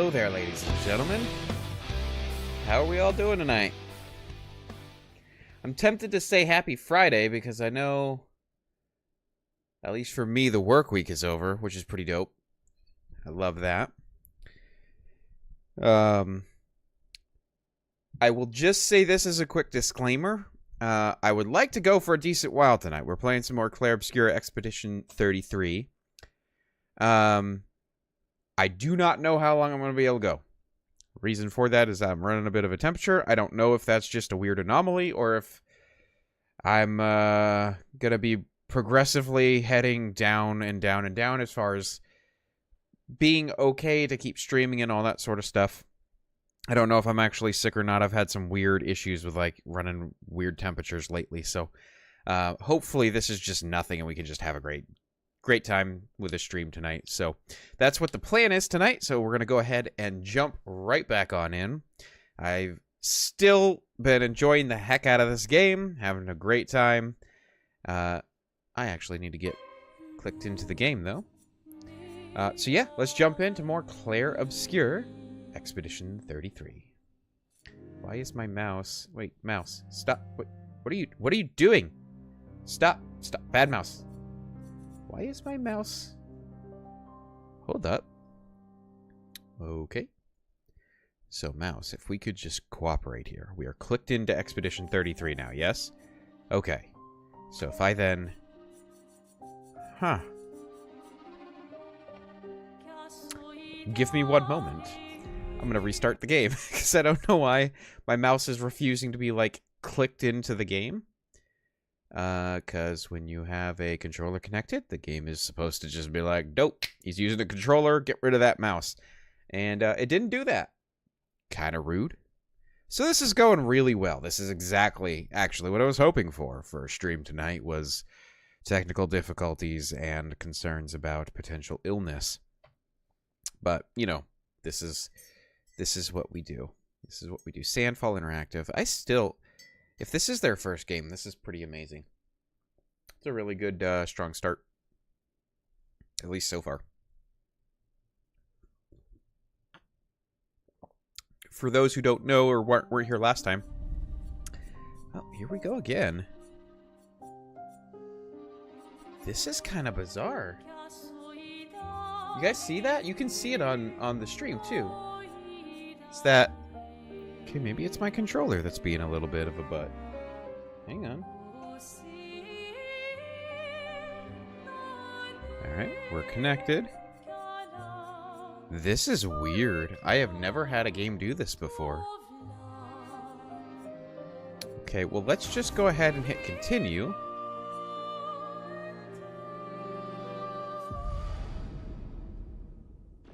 Hello there, ladies and gentlemen. How are we all doing tonight? I'm tempted to say happy Friday because I know, at least for me, the work week is over, which is pretty dope. I love that. I will just say this as a quick disclaimer. I would like to go for a decent while tonight. We're playing some more Clair Obscur Expedition 33. I do not know how long I'm going to be able to go. Reason for that is I'm running a bit of a temperature. I don't know if that's just a weird anomaly or if I'm going to be progressively heading down and down and down as far as being okay to keep streaming and all that sort of stuff. I don't know if I'm actually sick or not. I've had some weird issues with like running weird temperatures lately. So hopefully this is just nothing and we can just have a great time with the stream tonight. So that's what the plan is tonight. So we're going to go ahead and jump right back on in. I've still been enjoying the heck out of this game, having a great time. I actually need to get clicked into the game though. So yeah, let's jump into more Clair Obscur Expedition 33. Why is my mouse... Wait, mouse, stop. What are you doing? Stop, bad mouse. Why is my mouse... Hold up. Okay. So, mouse, if we could just cooperate here. We are clicked into Expedition 33 now, yes? Okay. So, if I then... Huh. Give me one moment. I'm going to restart the game, because I don't know why my mouse is refusing to be, like, clicked into the game. Because when you have a controller connected, the game is supposed to just be like, nope, he's using a controller, get rid of that mouse. And it didn't do that. Kind of rude. So this is going really well. This is exactly, actually, what I was hoping for a stream tonight was technical difficulties and concerns about potential illness. But, you know, this is what we do. This is what we do. Sandfall Interactive. If this is their first game, this is pretty amazing. It's a really good, strong start. At least so far. For those who don't know or weren't here last time. Oh, here we go again. This is kind of bizarre. You guys see that? You can see it on the stream, too. It's that... Okay, maybe it's my controller that's being a little bit of a butt. Hang on. Alright, we're connected. This is weird. I have never had a game do this before. Okay, well, let's just go ahead and hit continue.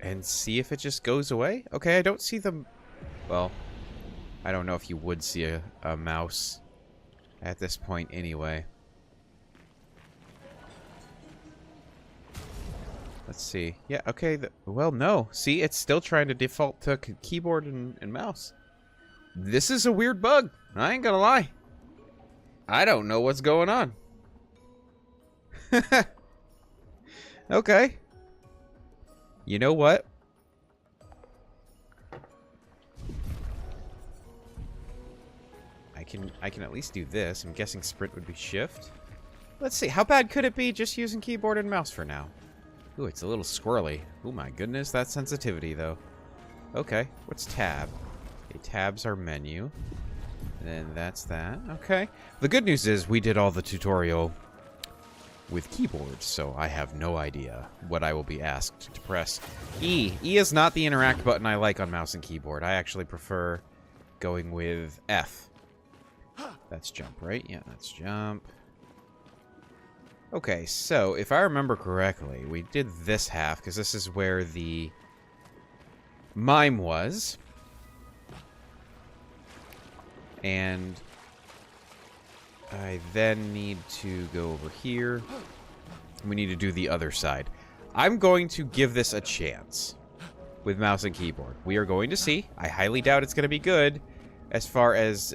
And see if it just goes away. Okay, I don't see the... Well... I don't know if you would see a mouse at this point anyway. Let's see. Yeah, okay. Well, no. See, it's still trying to default to keyboard and mouse. This is a weird bug. I ain't gonna lie. I don't know what's going on. Okay. You know what? I can at least do this. I'm guessing sprint would be shift. Let's see. How bad could it be just using keyboard and mouse for now? Ooh, it's a little squirrely. Oh my goodness, that sensitivity though. Okay, what's tab? Okay, tabs are menu. And then that's that. Okay. The good news is we did all the tutorial with keyboards, so I have no idea what I will be asked to press. E. E is not the interact button I like on mouse and keyboard. I actually prefer going with F. That's jump, right? Yeah, that's jump. Okay, so if I remember correctly, we did this half, because this is where the mime was. And I then need to go over here. We need to do the other side. I'm going to give this a chance with mouse and keyboard. We are going to see. I highly doubt it's going to be good as far as...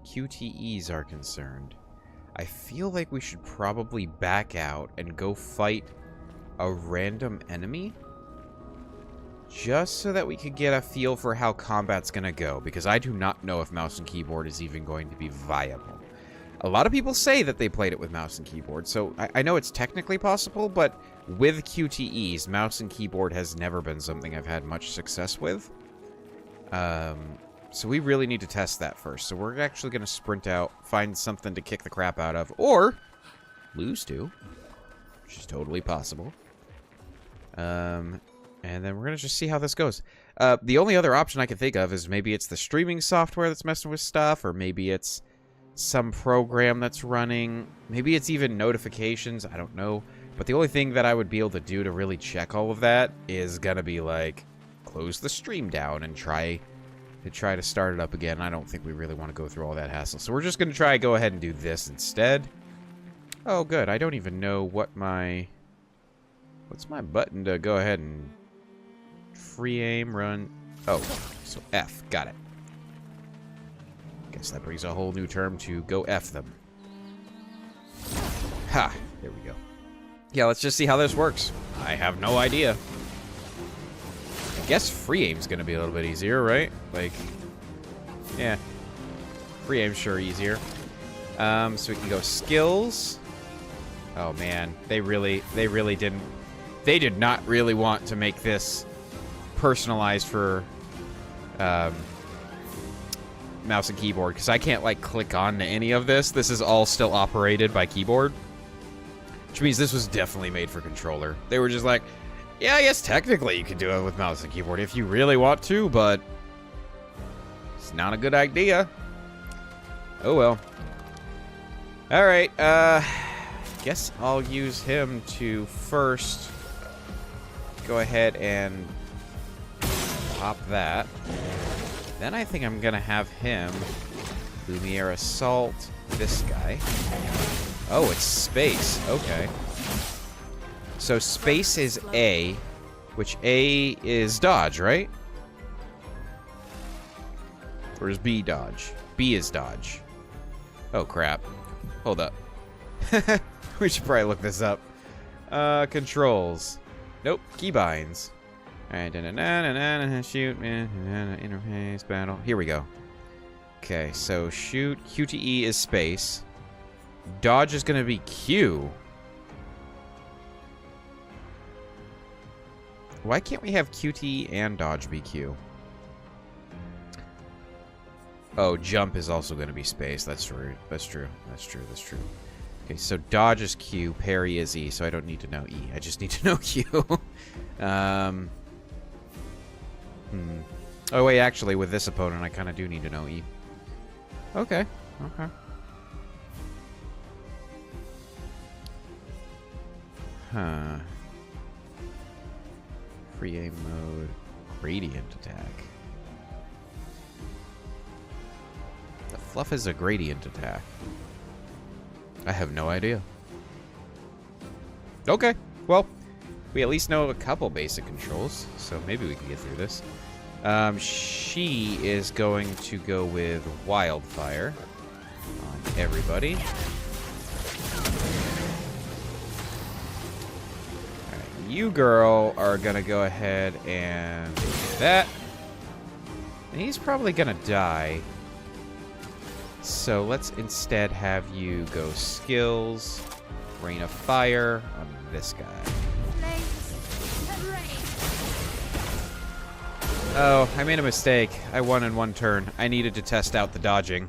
QTEs are concerned. I feel like we should probably back out and go fight a random enemy. Just so that we could get a feel for how combat's gonna go, because I do not know if mouse and keyboard is even going to be viable. A lot of people say that they played it with mouse and keyboard, so I know it's technically possible, but with QTEs, mouse and keyboard has never been something I've had much success with. So we really need to test that first. So we're actually going to sprint out, find something to kick the crap out of, or lose to, which is totally possible. And then we're going to just see how this goes. The only other option I can think of is maybe it's the streaming software that's messing with stuff, or maybe it's some program that's running. Maybe it's even notifications. I don't know. But the only thing that I would be able to do to really check all of that is going to be like, close the stream down and try to start it up again. I don't think we really want to go through all that hassle. So we're just going to go ahead and do this instead. Oh, good. I don't even know what my... What's my button to go ahead and free aim, run? Oh, so F. Got it. Guess that brings a whole new term to go F them. Ha! There we go. Yeah, let's just see how this works. I have no idea. I guess free aim's gonna be a little bit easier, right? Like, yeah. Free aim's sure easier. So we can go skills. Oh man, they did not really want to make this personalized for mouse and keyboard, because I can't like click on to any of this. This is all still operated by keyboard, which means this was definitely made for controller. They were just like, yeah, I guess technically you can do it with mouse and keyboard if you really want to, but it's not a good idea. Oh well. Alright, guess I'll use him to first go ahead and pop that. Then I think I'm gonna have him Lumiere assault this guy. Oh, it's space. Okay. So space is A, which A is dodge, right? Or is B dodge? B is dodge. Oh, crap. Hold up. We should probably look this up. Controls. Nope. Keybinds. Alright. Shoot. Interface. Battle. Here we go. Okay, so shoot. QTE is space. Dodge is going to be Q. Why can't we have QTE and dodge be Q? Oh, jump is also going to be space. That's true. That's true. That's true. That's true. Okay, so dodge is Q, parry is E, so I don't need to know E. I just need to know Q. Oh, wait, actually, with this opponent, I kind of do need to know E. Okay. Okay. Huh. Free aim mode. Gradient attack. The fluff is a gradient attack. I have no idea. Okay. Well, we at least know a couple basic controls, so maybe we can get through this. She is going to go with Wildfire on everybody. Alright, you, girl, are going to go ahead and do that. And he's probably going to die. So let's instead have you go skills, Rain of Fire on this guy. Oh, I made a mistake. I won in one turn. I needed to test out the dodging.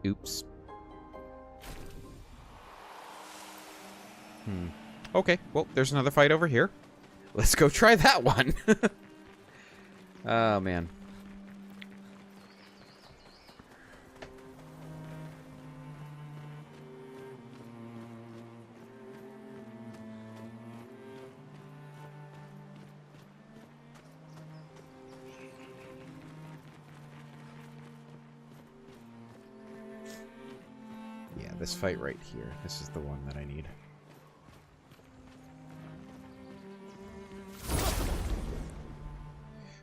Oops. Okay, well, there's another fight over here. Let's go try that one. Oh, man. Yeah, this fight right here. This is the one that I need.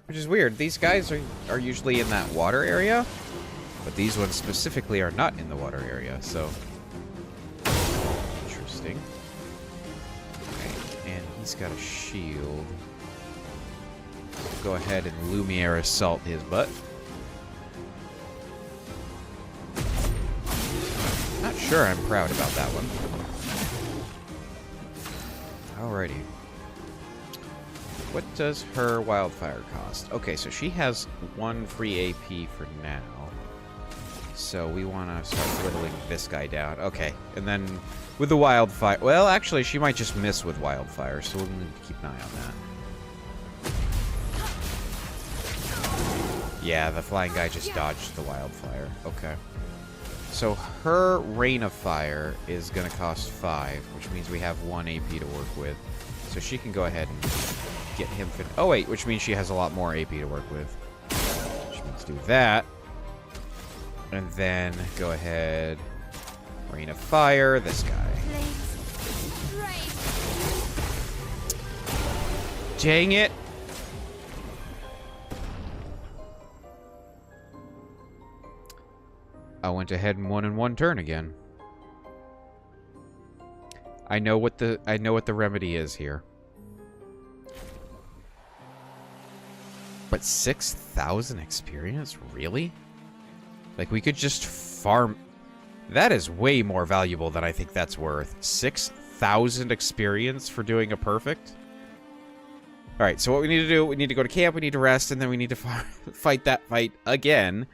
Which is weird. These guys are usually in that water area, but these ones specifically are not in the water area, so... Interesting. He's got a shield. Go ahead and Lumiere assault his butt. Not sure I'm proud about that one. Alrighty. What does her wildfire cost? Okay, so she has 1 free AP for now. So we want to start whittling this guy down. Okay, and then with the wildfire... Well, actually, she might just miss with wildfire, so we'll need to keep an eye on that. Yeah, the flying guy just dodged the wildfire. Okay. So her Rain of Fire is going to cost 5, which means we have 1 AP to work with. So she can go ahead and get him... Oh, wait, which means she has a lot more AP to work with. Which means do that. And then go ahead... Rain of Fire, this guy. Dang it! I went ahead and won in 1 turn again. I know what the remedy is here. But 6,000 experience? Really? Like, we could just farm... That is way more valuable than I think that's worth. 6,000 experience for doing a perfect? Alright, so what we need to do, we need to go to camp, we need to rest, and then we need to fight that fight again.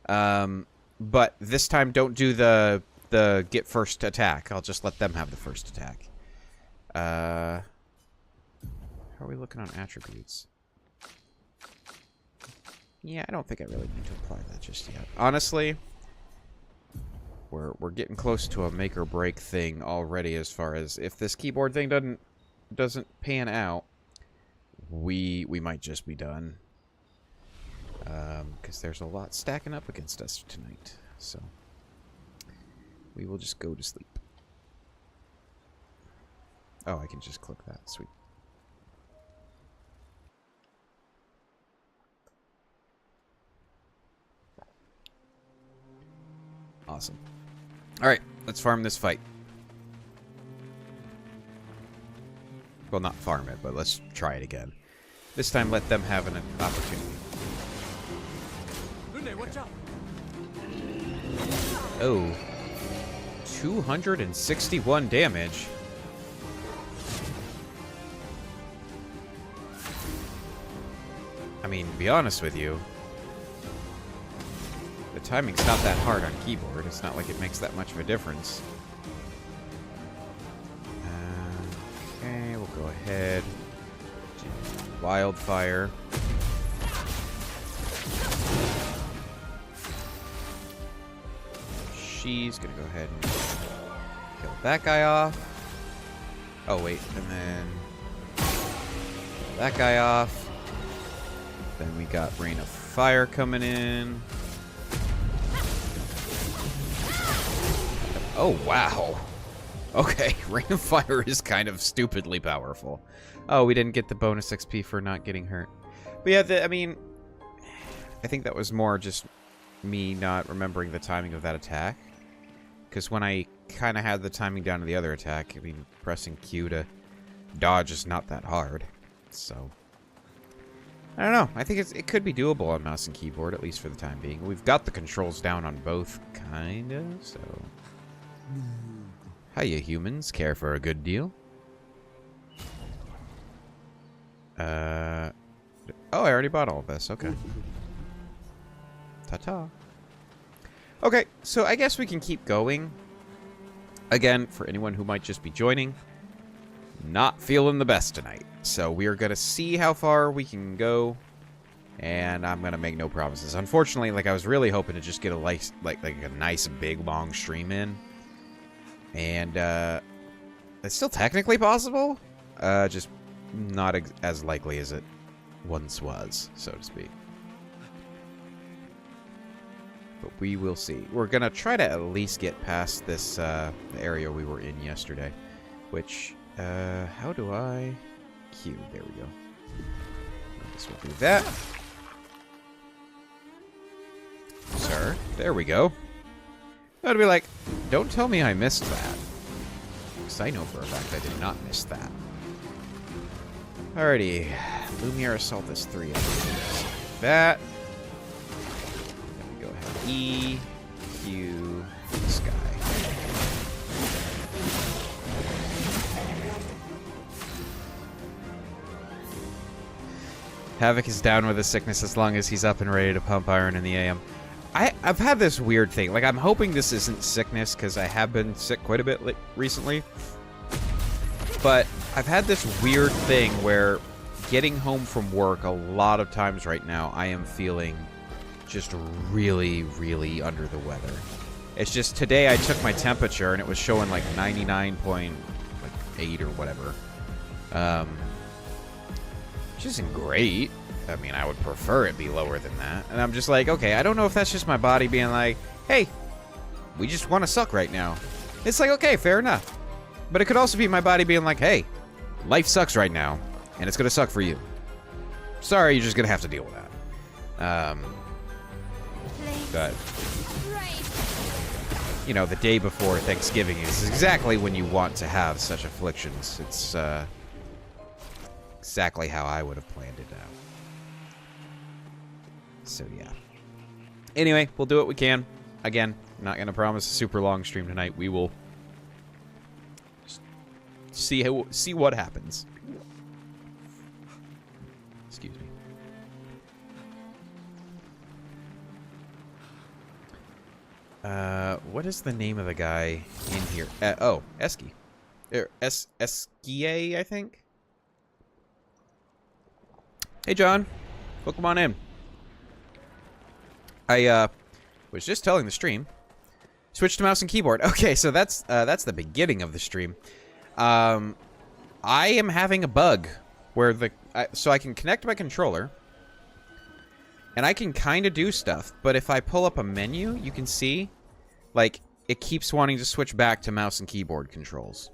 But this time, don't do the get first attack. I'll just let them have the first attack. How are we looking on attributes? Yeah, I don't think I really need to apply that just yet. Honestly, we're getting close to a make or break thing already. As far as if this keyboard thing doesn't pan out, we might just be done. Because there's a lot stacking up against us tonight. So we will just go to sleep. Oh, I can just click that. Sweet. Awesome. Alright, let's farm this fight. Well, not farm it, but let's try it again. This time, let them have an opportunity. Watch out. Oh. 261 damage. I mean, to be honest with you, the timing's not that hard on keyboard. It's not like it makes that much of a difference. Okay, we'll go ahead. Do wildfire. She's gonna go ahead and kill that guy off. Oh, wait, and then kill that guy off. Then we got Rain of Fire coming in. Oh, wow. Okay, Rain of Fire is kind of stupidly powerful. Oh, we didn't get the bonus XP for not getting hurt. But yeah, I mean, I think that was more just me not remembering the timing of that attack. Because when I kind of had the timing down to the other attack, I mean, pressing Q to dodge is not that hard. So, I don't know. I think it could be doable on mouse and keyboard, at least for the time being. We've got the controls down on both, kind of, so... Hiya, humans. Care for a good deal? Oh, I already bought all of this. Okay. Ta-ta. Okay, so I guess we can keep going. Again, for anyone who might just be joining, not feeling the best tonight. So we are going to see how far we can go, and I'm going to make no promises. Unfortunately, like, I was really hoping to just get a like a nice big long stream in. And it's still technically possible, just not as likely as it once was, so to speak. But we will see. We're going to try to at least get past this the area we were in yesterday. Which, how do I... Q, there we go. I guess we'll do that. Sir, there we go. I'd be like, don't tell me I missed that. Because I know for a fact I did not miss that. Alrighty. Lumiere Assault is 3 enemies. That. Then we go ahead. E, Q, Sky. Havoc is down with his sickness as long as he's up and ready to pump iron in the AM. I've had this weird thing. Like, I'm hoping this isn't sickness, because I have been sick quite a bit recently. But I've had this weird thing where getting home from work, a lot of times right now, I am feeling just really, really under the weather. It's just today I took my temperature, and it was showing like 99.8 or whatever. Which isn't great. I mean, I would prefer it be lower than that. And I'm just like, okay, I don't know if that's just my body being like, hey, we just want to suck right now. It's like, okay, fair enough. But it could also be my body being like, hey, life sucks right now, and it's going to suck for you. Sorry, you're just going to have to deal with that. But, you know, the day before Thanksgiving is exactly when you want to have such afflictions. It's, exactly how I would have planned it out. So, yeah. Anyway, we'll do what we can. Again, I'm not going to promise a super long stream tonight. We will see what happens. Excuse me. What is the name of the guy in here? Oh, Esky. Eskie, I think? Hey, John. Welcome on in. I was just telling the stream. Switch to mouse and keyboard. Okay, so that's the beginning of the stream. I am having a bug where so I can connect my controller, and I can kind of do stuff, but if I pull up a menu, you can see, like, it keeps wanting to switch back to mouse and keyboard controls.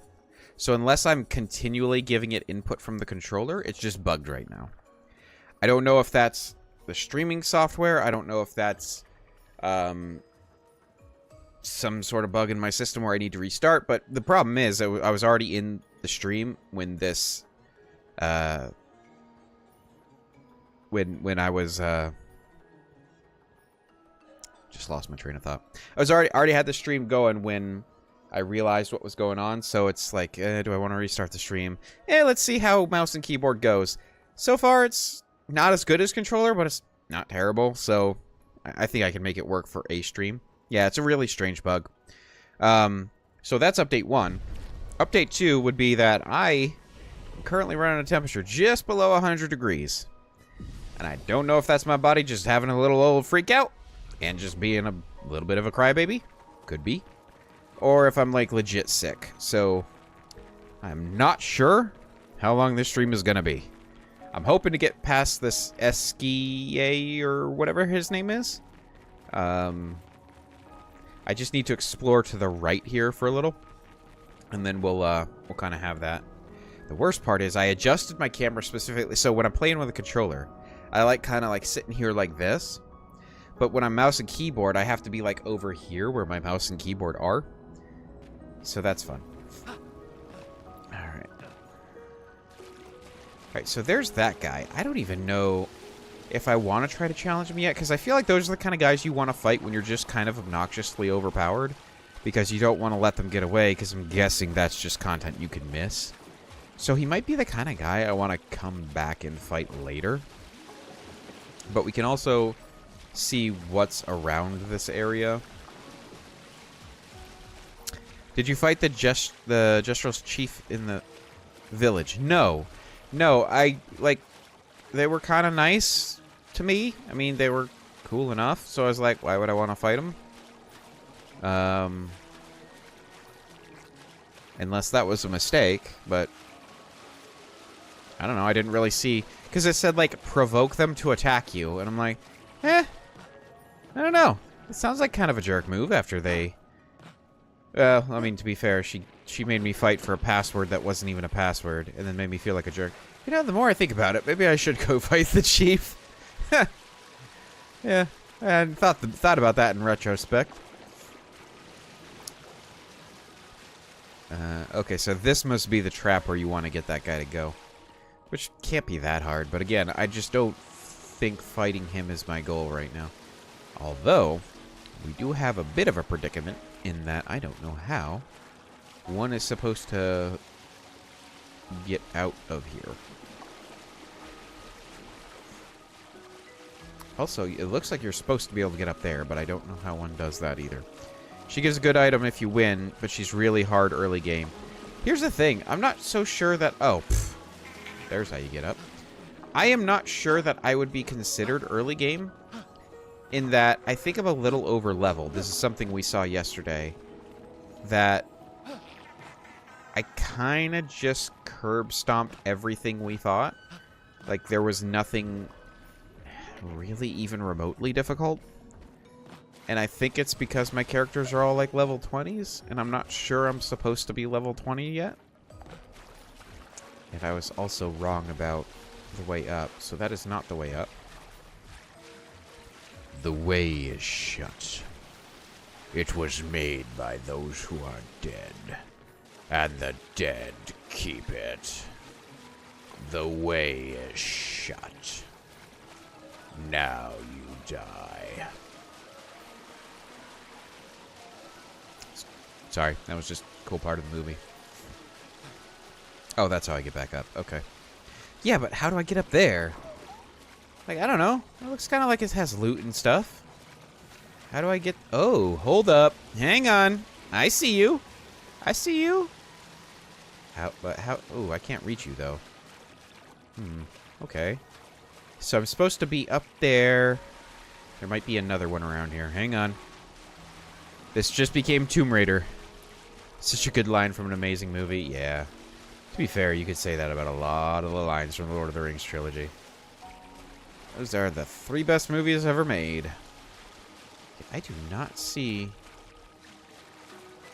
So unless I'm continually giving it input from the controller, it's just bugged right now. I don't know if that's the streaming software. I don't know if that's some sort of bug in my system where I need to restart. But the problem is, I was already in the stream when this, when I was, just lost my train of thought. I was already had the stream going when I realized what was going on. So it's like, do I want to restart the stream? Let's see how mouse and keyboard goes. So far, it's not as good as controller, but it's not terrible. So I think I can make it work for a stream. Yeah, it's a really strange bug. So that's update 1. Update 2 would be that I am currently running a temperature just below 100 degrees. And I don't know if that's my body just having a little old freak out and just being a little bit of a crybaby. Could be. Or if I'm, like, legit sick. So I'm not sure how long this stream is going to be. I'm hoping to get past this Eskie or whatever his name is. I just need to explore to the right here for a little, and then we'll kind of have that. The worst part is I adjusted my camera specifically, so when I'm playing with a controller, I like kind of like sitting here like this, but when I'm mouse and keyboard, I have to be like over here where my mouse and keyboard are. So that's fun. Alright, so there's that guy. I don't even know if I want to try to challenge him yet, because I feel like those are the kind of guys you want to fight when you're just kind of obnoxiously overpowered, because you don't want to let them get away, because I'm guessing that's just content you can miss. So he might be the kind of guy I want to come back and fight later. But we can also see what's around this area. Did you fight the Jestrel's chief in the village? No. No, they were kind of nice to me. I mean, they were cool enough, so I was like, why would I want to fight them? Unless that was a mistake, but I don't know, I didn't really see, because it said, like, provoke them to attack you, and I'm like, I don't know. It sounds like kind of a jerk move after they... Well, I mean, to be fair, she made me fight for a password that wasn't even a password, and then made me feel like a jerk. You know, the more I think about it, maybe I should go fight the chief. Yeah, I hadn't thought about that in retrospect. Okay, so this must be the trap where you want to get that guy to go. Which can't be that hard, but again, I just don't think fighting him is my goal right now. Although, we do have a bit of a predicament in that I don't know how one is supposed to get out of here. Also, it looks like you're supposed to be able to get up there, but I don't know how one does that either. She gives a good item if you win, but she's really hard early game. Here's the thing. I'm not so sure that... Oh, there's how you get up. I am not sure that I would be considered early game, in that I think I'm a little over-leveled. This is something we saw yesterday, that I kind of just curb-stomped everything we thought. Like, there was nothing really even remotely difficult. And I think it's because my characters are all like level 20s, and I'm not sure I'm supposed to be level 20 yet. And I was also wrong about the way up, so that is not the way up. The way is shut. It was made by those who are dead, and the dead keep it. The way is shut. Now you die. Sorry, that was just a cool part of the movie. Oh, that's how I get back up. Okay. Yeah, but how do I get up there? Like, I don't know. It looks kind of like it has loot and stuff. How do I get... Oh, hold up. Hang on. I see you. I see you. How... But how... Oh, I can't reach you, though. Okay. So I'm supposed to be up there. There might be another one around here. Hang on. This just became Tomb Raider. Such a good line from an amazing movie. Yeah. To be fair, you could say that about a lot of the lines from the Lord of the Rings trilogy. Those are the 3 best movies ever made. I do not see...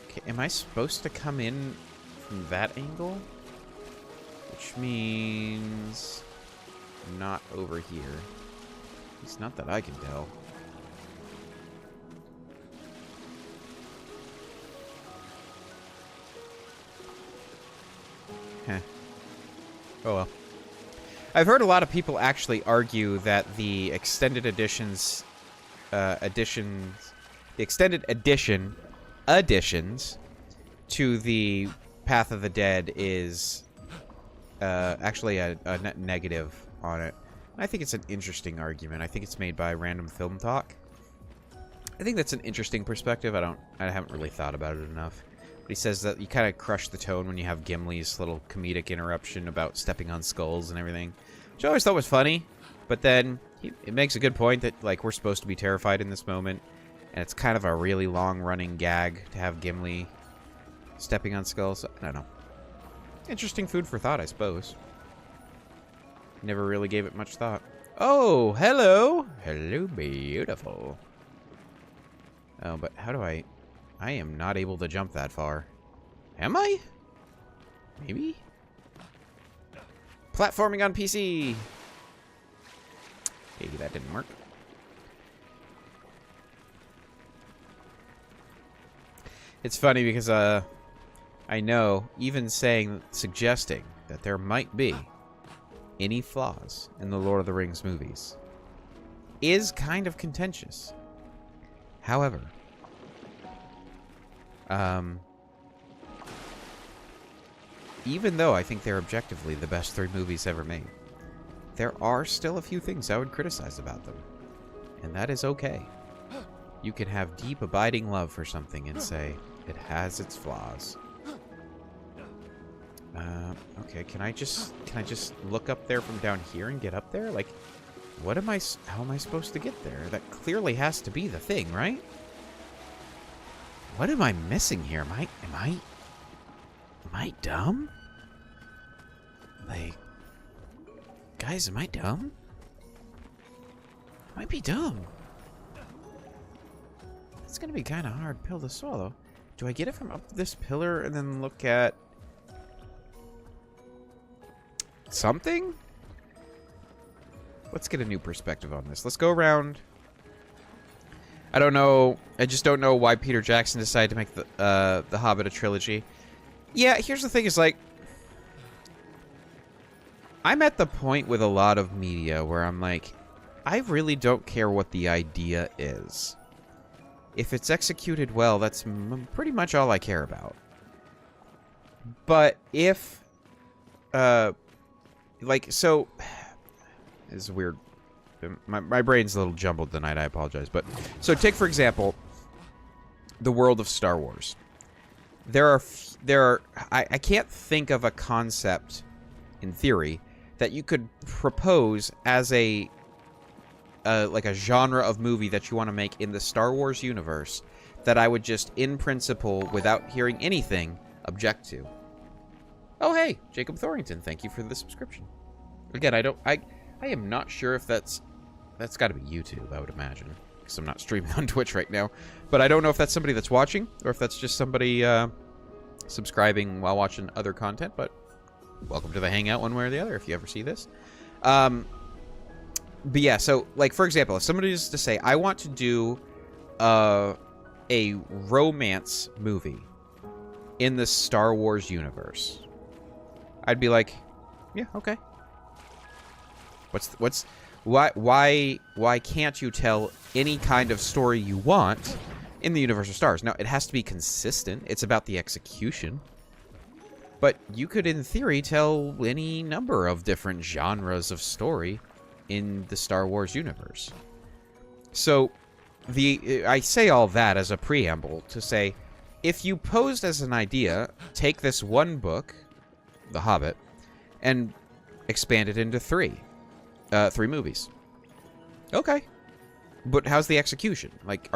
Okay, am I supposed to come in from that angle? Which means... not over here. It's not that I can tell. Heh. Oh well. I've heard a lot of people actually argue that the extended editions, the extended edition additions to the Path of the Dead is actually a net negative on it. I think it's an interesting argument. I think it's made by Random Film Talk. I think that's an interesting perspective. I haven't really thought about it enough. But he says that you kind of crush the tone when you have Gimli's little comedic interruption about stepping on skulls and everything, which I always thought was funny. But then it makes a good point that, like, we're supposed to be terrified in this moment, and it's kind of a really long-running gag to have Gimli stepping on skulls. I don't know. Interesting food for thought, I suppose. Never really gave it much thought. Oh, hello! Hello, beautiful. Oh, but how do I am not able to jump that far. Am I? Maybe? Platforming on PC! Hey, that didn't work. It's funny because, I know, even suggesting that there might be any flaws in the Lord of the Rings movies is kind of contentious. However, even though I think they're objectively the best 3 movies ever made, there are still a few things I would criticize about them. And that is okay. You can have deep, abiding love for something and say, it has its flaws. Okay, can I just look up there from down here and get up there? Like, how am I supposed to get there? That clearly has to be the thing, right? What am I missing here? Am I dumb? Like, guys, am I dumb? I might be dumb. It's gonna be kind of hard pill to swallow. Do I get it from up this pillar and then look at something? Let's get a new perspective on this. Let's go around. I don't know. I just don't know why Peter Jackson decided to make the Hobbit a trilogy. Yeah, here's the thing: is like, I'm at the point with a lot of media where I'm like, I really don't care what the idea is. If it's executed well, that's pretty much all I care about. But if, like, so, it's weird. My brain's a little jumbled tonight, I apologize. But, so take, for example, the world of Star Wars. I can't think of a concept, in theory, that you could propose as a like a genre of movie that you want to make in the Star Wars universe that I would just, in principle, without hearing anything, object to. Oh, hey, Jacob Thorington, thank you for the subscription. Again, I am not sure if that's got to be YouTube, I would imagine, because I'm not streaming on Twitch right now. But I don't know if that's somebody that's watching, or if that's just somebody subscribing while watching other content, but welcome to the Hangout one way or the other, if you ever see this. But yeah, so, like, for example, if somebody is to say, I want to do a romance movie in the Star Wars universe, I'd be like, yeah, okay. Why can't you tell any kind of story you want in the universe of Stars? Now, it has to be consistent. It's about the execution. But you could, in theory, tell any number of different genres of story in the Star Wars universe. So, I say all that as a preamble to say, if you posed as an idea, take this one book, The Hobbit, and expand it into three movies. Okay. But how's the execution? Like,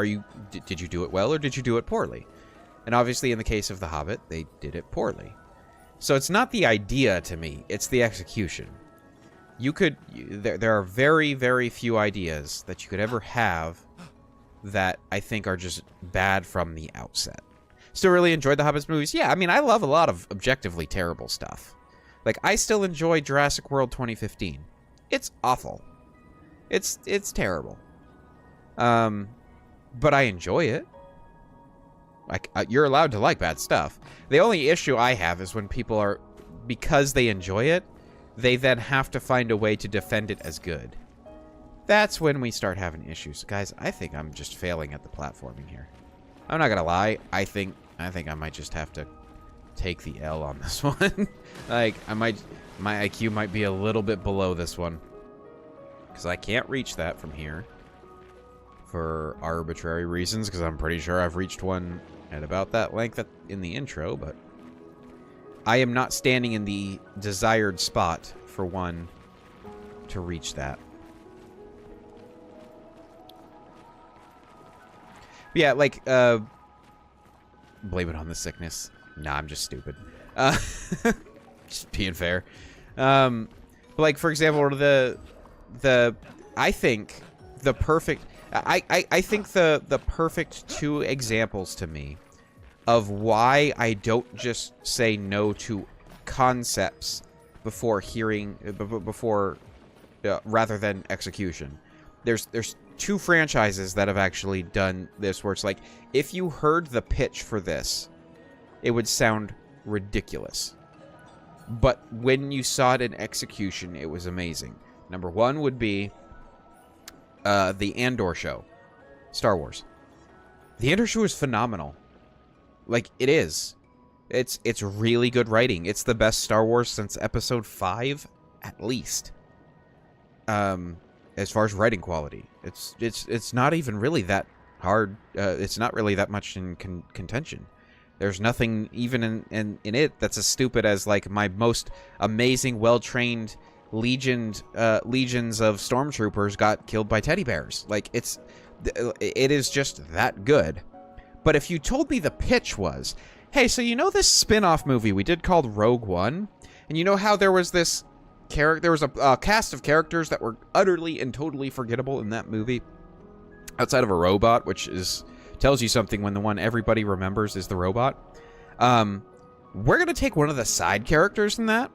did you do it well or did you do it poorly? And obviously in the case of The Hobbit, they did it poorly. So it's not the idea to me, it's the execution. There are very, very few ideas that you could ever have that I think are just bad from the outset. Still really enjoyed the Hobbit's movies? Yeah, I mean, I love a lot of objectively terrible stuff. Like, I still enjoy Jurassic World 2015. It's awful. It's terrible. But I enjoy it. Like, you're allowed to like bad stuff. The only issue I have is when people are, because they enjoy it, they then have to find a way to defend it as good. That's when we start having issues. Guys, I think I'm just failing at the platforming here. I'm not gonna lie. I think I might just have to take the L on this one. Like, my IQ might be a little bit below this one. Because I can't reach that from here. For arbitrary reasons, because I'm pretty sure I've reached one at about that length in the intro, but I am not standing in the desired spot for one to reach that. But yeah, like, blame it on the sickness. Nah, I'm just stupid. Just being fair. But like, for example, I think the perfect... I think the perfect two examples to me of why I don't just say no to concepts before rather than execution. There's two franchises that have actually done this where it's like, if you heard the pitch for this, it would sound ridiculous. But when you saw it in execution, it was amazing. Number one would be the Andor show. Star Wars. The Andor show is phenomenal. Like, it is. It's really good writing. It's the best Star Wars since Episode 5, at least. As far as writing quality. It's not even really that hard. It's not really that much in contention. There's nothing even in it that's as stupid as, like, my most amazing, well-trained legions of stormtroopers got killed by teddy bears. Like, it is just that good. But if you told me the pitch was, hey, so you know this spin-off movie we did called Rogue One? And you know how there was this there was a cast of characters that were utterly and totally forgettable in that movie? Outside of a robot, which tells you something when the one everybody remembers is the robot. We're going to take one of the side characters in that,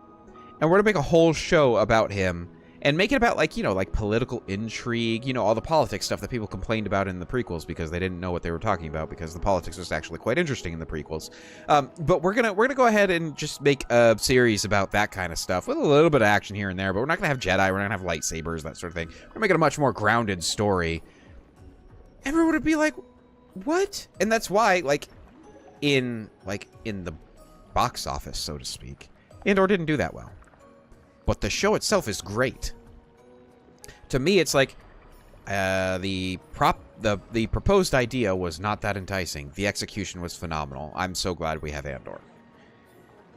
and we're going to make a whole show about him And make it about, like, you know, like political intrigue, you know, all the politics stuff that people complained about in the prequels because they didn't know what they were talking about because the politics was actually quite interesting in the prequels. But we're gonna go ahead and just make a series about that kind of stuff with a little bit of action here and there, but we're not gonna have Jedi, we're not gonna have lightsabers, that sort of thing. We're gonna make it a much more grounded story. Everyone would be like, what? And that's why, like in the box office, so to speak, Andor didn't do that well. But the show itself is great. To me, it's like the proposed idea was not that enticing. The execution was phenomenal. I'm so glad we have Andor.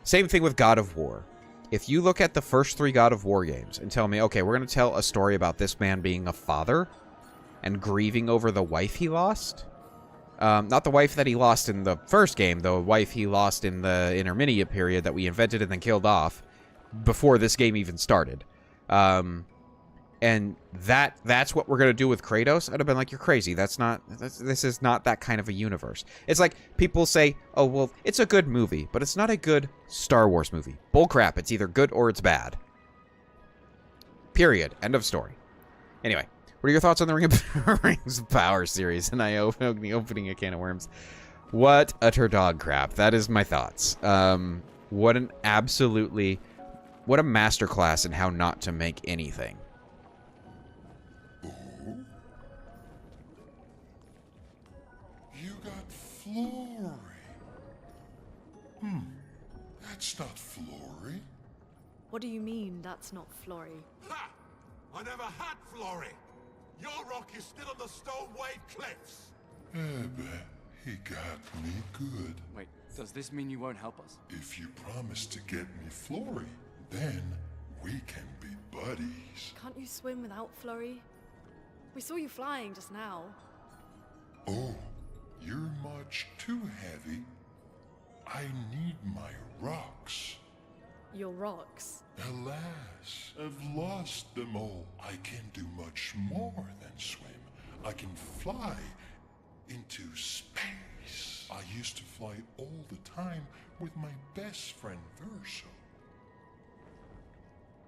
Same thing with God of War. If you look at the first 3 God of War games and tell me, okay, we're going to tell a story about this man being a father and grieving over the wife he lost. Not the wife that he lost in the first game, the wife he lost in the intermediate period that we invented and then killed off before this game even started. And that's what we're going to do with Kratos. I'd have been like, you're crazy. This is not that kind of a universe. It's like people say, oh, well, it's a good movie, but it's not a good Star Wars movie. Bullcrap. It's either good or it's bad. Period. End of story. Anyway, what are your thoughts on the Rings of Power series? And I opening a can of worms. What utter dog crap. That is my thoughts. What a masterclass in how not to make anything. Oh? You got Flory. That's not Flory. What do you mean, that's not Flory? Ha! I never had Flory. Your rock is still on the Stone Wave Cliffs. He got me good. Wait, does this mean you won't help us? If you promise to get me Flory, then we can be buddies. Can't you swim without Flory? We saw you flying just now. Oh, you're much too heavy. I need my rocks. Your rocks? Alas, I've lost them all. I can do much more than swim. I can fly into space. I used to fly all the time with my best friend Verso.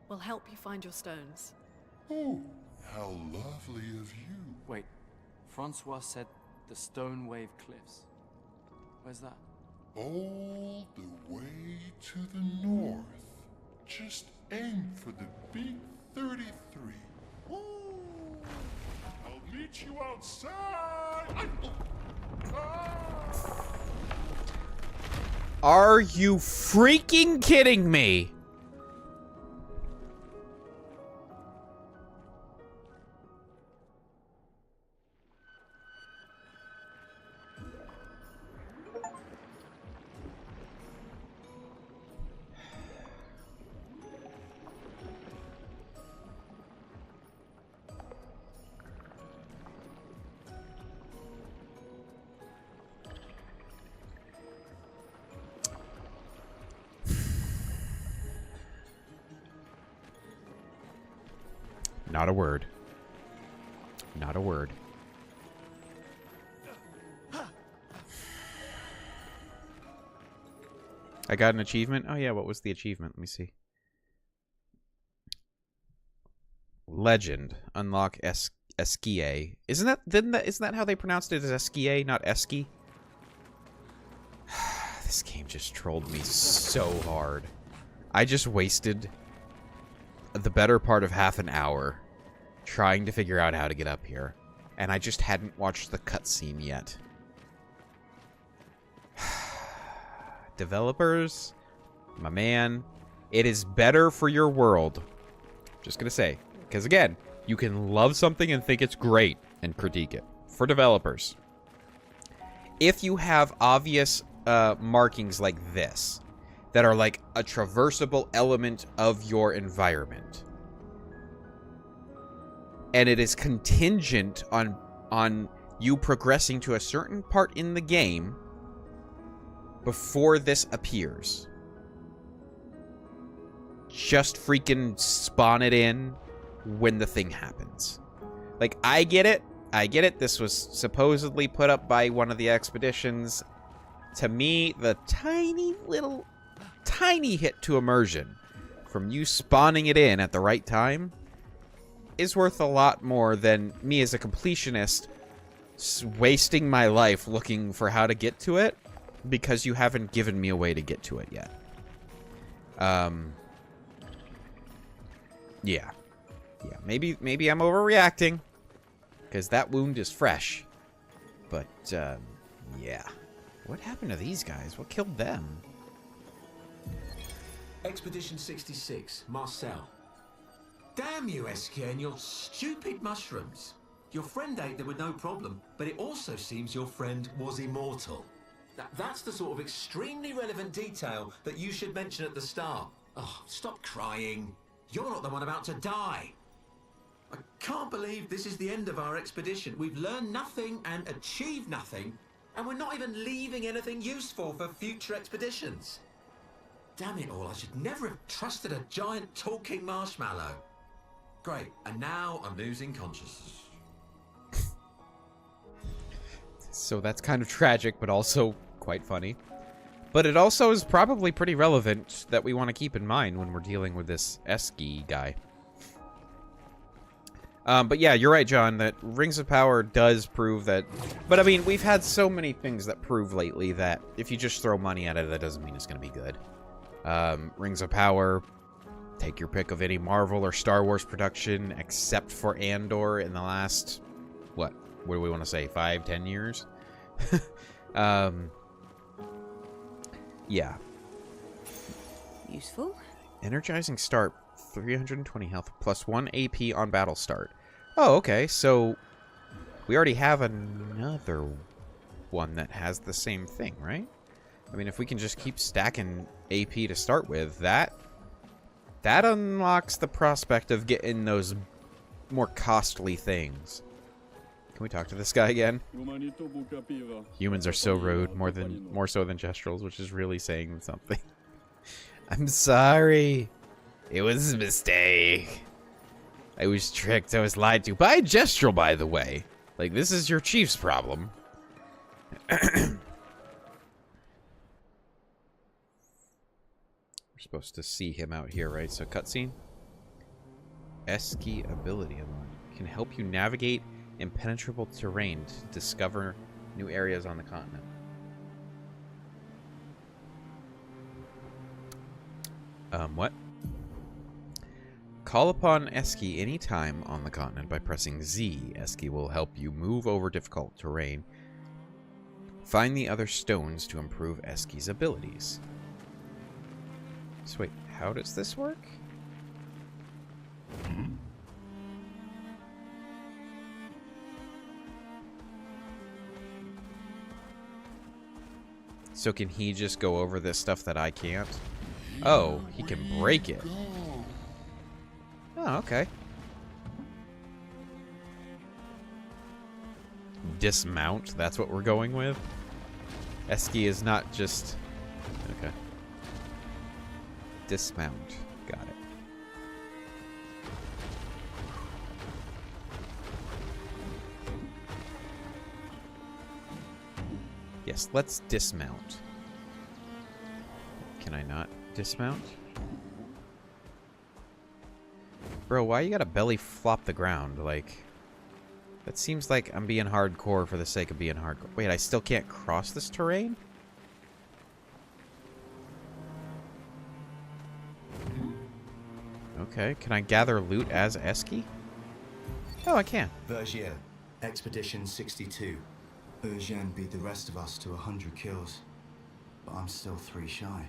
We'll help you find your stones. Oh, how lovely of you. Wait, Francois said the Stone Wave Cliffs. Where's that? All the way to the north. Just aim for the big 33. Ooh. I'll meet you outside. Are you freaking kidding me? Not a word. Not a word. I got an achievement? Oh yeah, what was the achievement? Let me see. Legend. Unlock Eskie. Isn't that how they pronounced it as Eskie, not Eskie? This game just trolled me so hard. I just wasted the better part of half an hour trying to figure out how to get up here, and I just hadn't watched the cutscene yet. Developers, my man, it is better for your world. Just gonna say, because again, you can love something and think it's great and critique it. For developers, if you have obvious markings like this that are like a traversable element of your environment, and it is contingent on you progressing to a certain part in the game before this appears, just freaking spawn it in when the thing happens. Like, I get it. This was supposedly put up by one of the expeditions. To me, the tiny hit to immersion from you spawning it in at the right time is worth a lot more than me as a completionist wasting my life looking for how to get to it because you haven't given me a way to get to it yet. Yeah. Yeah, maybe I'm overreacting because that wound is fresh. But, yeah. What happened to these guys? What killed them? Expedition 66, Marcel. Damn you, Eskia, and your stupid mushrooms. Your friend ate them with no problem, but it also seems your friend was immortal. That's the sort of extremely relevant detail that you should mention at the start. Oh, stop crying. You're not the one about to die. I can't believe this is the end of our expedition. We've learned nothing and achieved nothing, and we're not even leaving anything useful for future expeditions. Damn it all, I should never have trusted a giant talking marshmallow. Great, and now I'm losing consciousness. So that's kind of tragic, but also quite funny. But it also is probably pretty relevant that we want to keep in mind when we're dealing with this Eski guy. But yeah, you're right, John, that Rings of Power does prove that... But I mean, we've had so many things that prove lately that if you just throw money at it, that doesn't mean it's going to be good. Rings of Power, take your pick of any Marvel or Star Wars production, except for Andor in the last, what do we want to say, 5-10 years? Yeah. Useful. Energizing start, 320 health, plus 1 AP on battle start. Oh, okay, so we already have another one that has the same thing, right? I mean, if we can just keep stacking AP to start with, that unlocks the prospect of getting those more costly things. Can we talk to this guy again? Humans are so rude, more so than Gestrals, which is really saying something. I'm sorry. It was a mistake. I was tricked. I was lied to by a Gestral, by the way. Like, this is your chief's problem. We're supposed to see him out here, right? So, cutscene. Eski ability unlock. Can help you navigate impenetrable terrain to discover new areas on the continent. What? Call upon Eski anytime on the continent by pressing Z. Eski will help you move over difficult terrain. Find the other stones to improve Eski's abilities. So wait, how does this work? So can he just go over this stuff that I can't? Oh, he can break it. Oh, okay. Dismount, that's what we're going with? Eski is not just... Okay. Dismount. Got it. Yes, let's dismount. Can I not dismount? Bro, why you gotta belly flop the ground? Like, that seems like I'm being hardcore for the sake of being hardcore. Wait, I still can't cross this terrain? Okay, can I gather loot as Eski? Oh, I can. Vergier, Expedition 62. Eugène beat the rest of us to 100 kills, but I'm still 3 shy.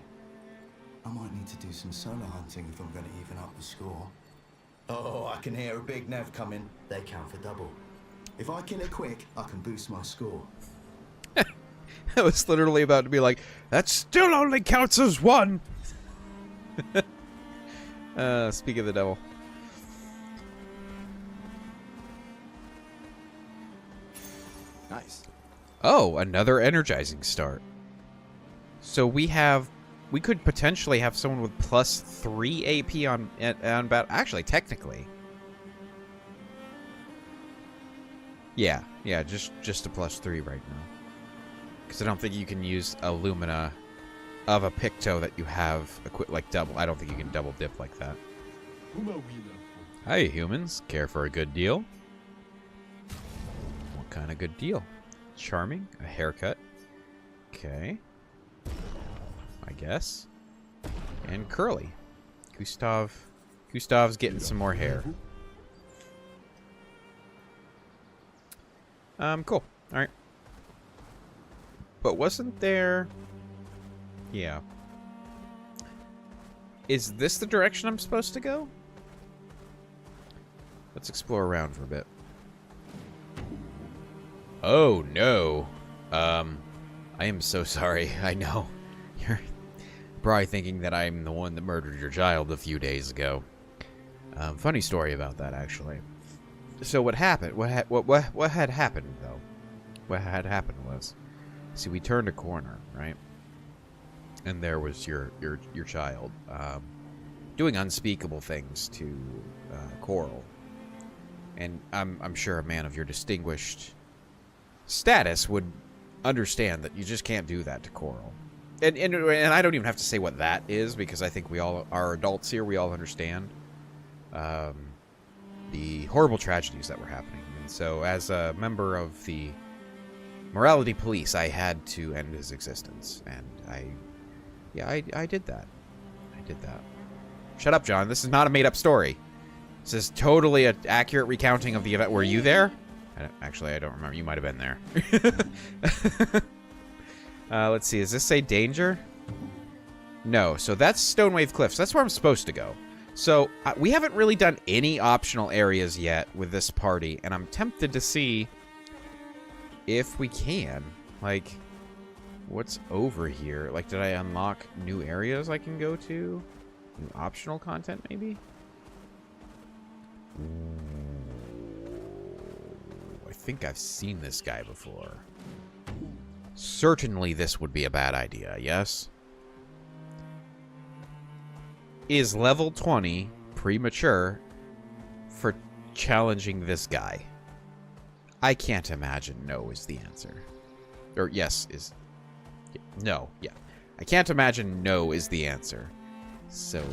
I might need to do some solo hunting if I'm going to even up the score. Oh, I can hear a big Nev coming. They count for double. If I kill it quick, I can boost my score. I was literally about to be like, that still only counts as 1! Speak of the devil. Nice. Oh, another energizing start. So we could potentially have someone with plus 3 AP on battle. Actually, technically. Yeah, just a plus 3 right now. Because I don't think you can use a Lumina of a Picto that you have like double. I don't think you can double dip like that. Hi, humans. Care for a good deal? What kind of good deal? Charming? A haircut? Okay. I guess. And curly. Gustav's getting some more hair. Cool. Alright. But wasn't there... Yeah. Is this the direction I'm supposed to go? Let's explore around for a bit. Oh, no. I am so sorry. I know. You're probably thinking that I'm the one that murdered your child a few days ago. Funny story about that, actually. So what happened? What had happened, though? What had happened was, see, we turned a corner, right? And there was your child doing unspeakable things to Coral. And I'm sure a man of your distinguished status would understand that you just can't do that to Coral. And I don't even have to say what that is, because I think we all are adults here. We all understand the horrible tragedies that were happening. And so, as a member of the morality police, I had to end his existence. And I did that. I did that. Shut up, John. This is not a made-up story. This is totally an accurate recounting of the event. Were you there? Actually, I don't remember. You might have been there. Let's see. Does this say danger? No. So that's Stonewave Cliffs. That's where I'm supposed to go. So we haven't really done any optional areas yet with this party, and I'm tempted to see if we can. Like, what's over here? Like, did I unlock new areas I can go to? New optional content, maybe? I think I've seen this guy before. Certainly this would be a bad idea, yes? Is level 20 premature for challenging this guy? I can't imagine no is the answer. Or yes is... No, yeah. I can't imagine no is the answer. So,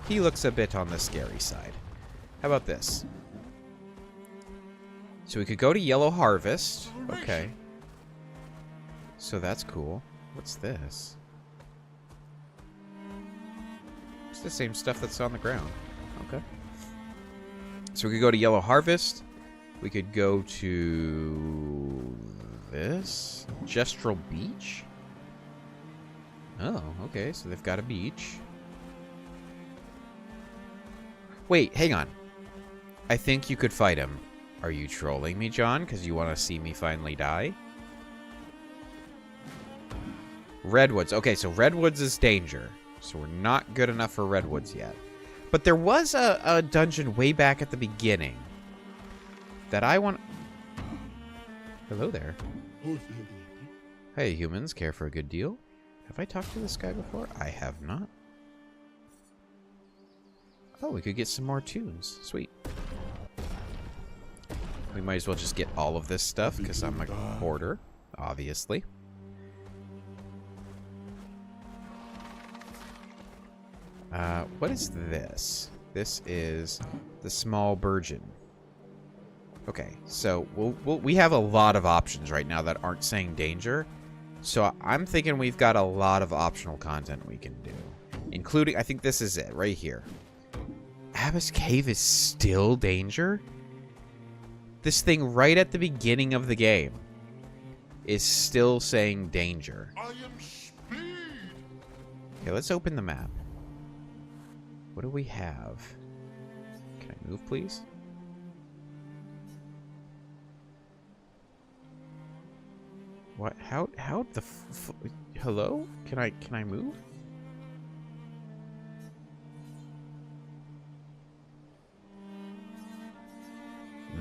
he looks a bit on the scary side. How about this? So we could go to Yellow Harvest. Okay. So that's cool. What's this? It's the same stuff that's on the ground. Okay. So we could go to Yellow Harvest. We could go to this. Gestural Beach. Oh, okay. So they've got a beach. Wait, hang on. I think you could fight him. Are you trolling me, John? Because you want to see me finally die? Redwoods. Okay, so Redwoods is danger. So we're not good enough for Redwoods yet. But there was a dungeon way back at the beginning that I want... Hello there. Hey, humans. Care for a good deal? Have I talked to this guy before? I have not. Oh, we could get some more tunes. Sweet. We might as well just get all of this stuff, because I'm a hoarder, obviously. What is this? This is the small burgeon. Okay, so we have a lot of options right now that aren't saying danger. So I'm thinking we've got a lot of optional content we can do. Including, I think this is it, right here. Abyss Cave is still danger? This thing right at the beginning of the game is still saying danger. I am speed. Okay, let's open the map. What do we have? Can I move, please? What? How the hello? Can I move?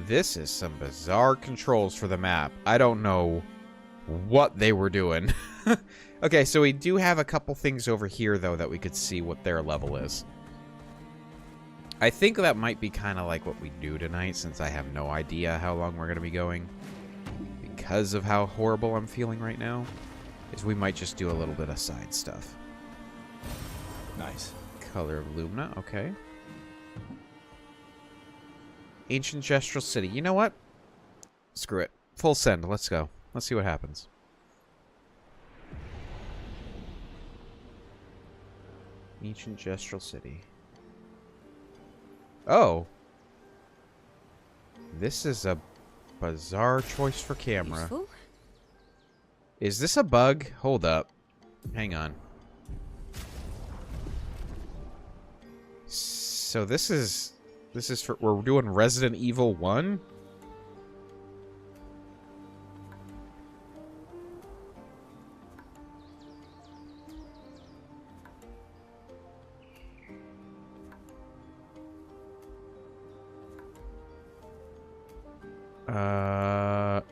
This is some bizarre controls for the map. I don't know what they were doing. Okay, so we do have a couple things over here, though, that we could see what their level is. I think that might be kind of like what we do tonight, since I have no idea how long we're going to be going. Because of how horrible I'm feeling right now, is we might just do a little bit of side stuff. Nice. Color of Lumina, okay. Ancient Gestural City. You know what? Screw it. Full send. Let's go. Let's see what happens. Ancient Gestural City. Oh. This is a bizarre choice for camera. Useful? Is this a bug? Hold up. Hang on. So this is for, we're doing Resident Evil 1?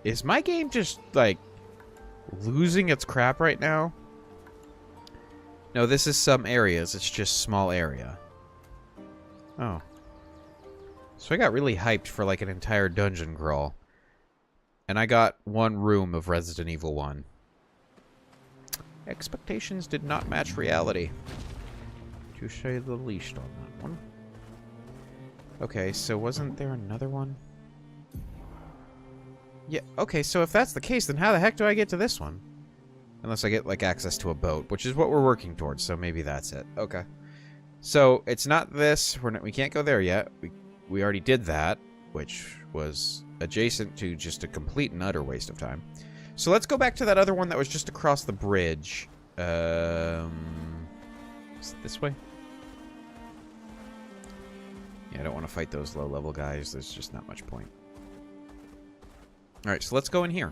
Is my game just, like, losing its crap right now? No, this is some areas. It's just small area. Oh. So I got really hyped for, like, an entire dungeon crawl. And I got one room of Resident Evil 1. Expectations did not match reality. To say the least on that one. Okay, so wasn't there another one? Yeah, okay, so if that's the case, then how the heck do I get to this one? Unless I get, like, access to a boat, which is what we're working towards, so maybe that's it. Okay. So, it's not this. We can't go there yet. We already did that, which was adjacent to just a complete and utter waste of time. So let's go back to that other one that was just across the bridge. Is it this way? Yeah, I don't want to fight those low-level guys. There's just not much point. Alright, so let's go in here.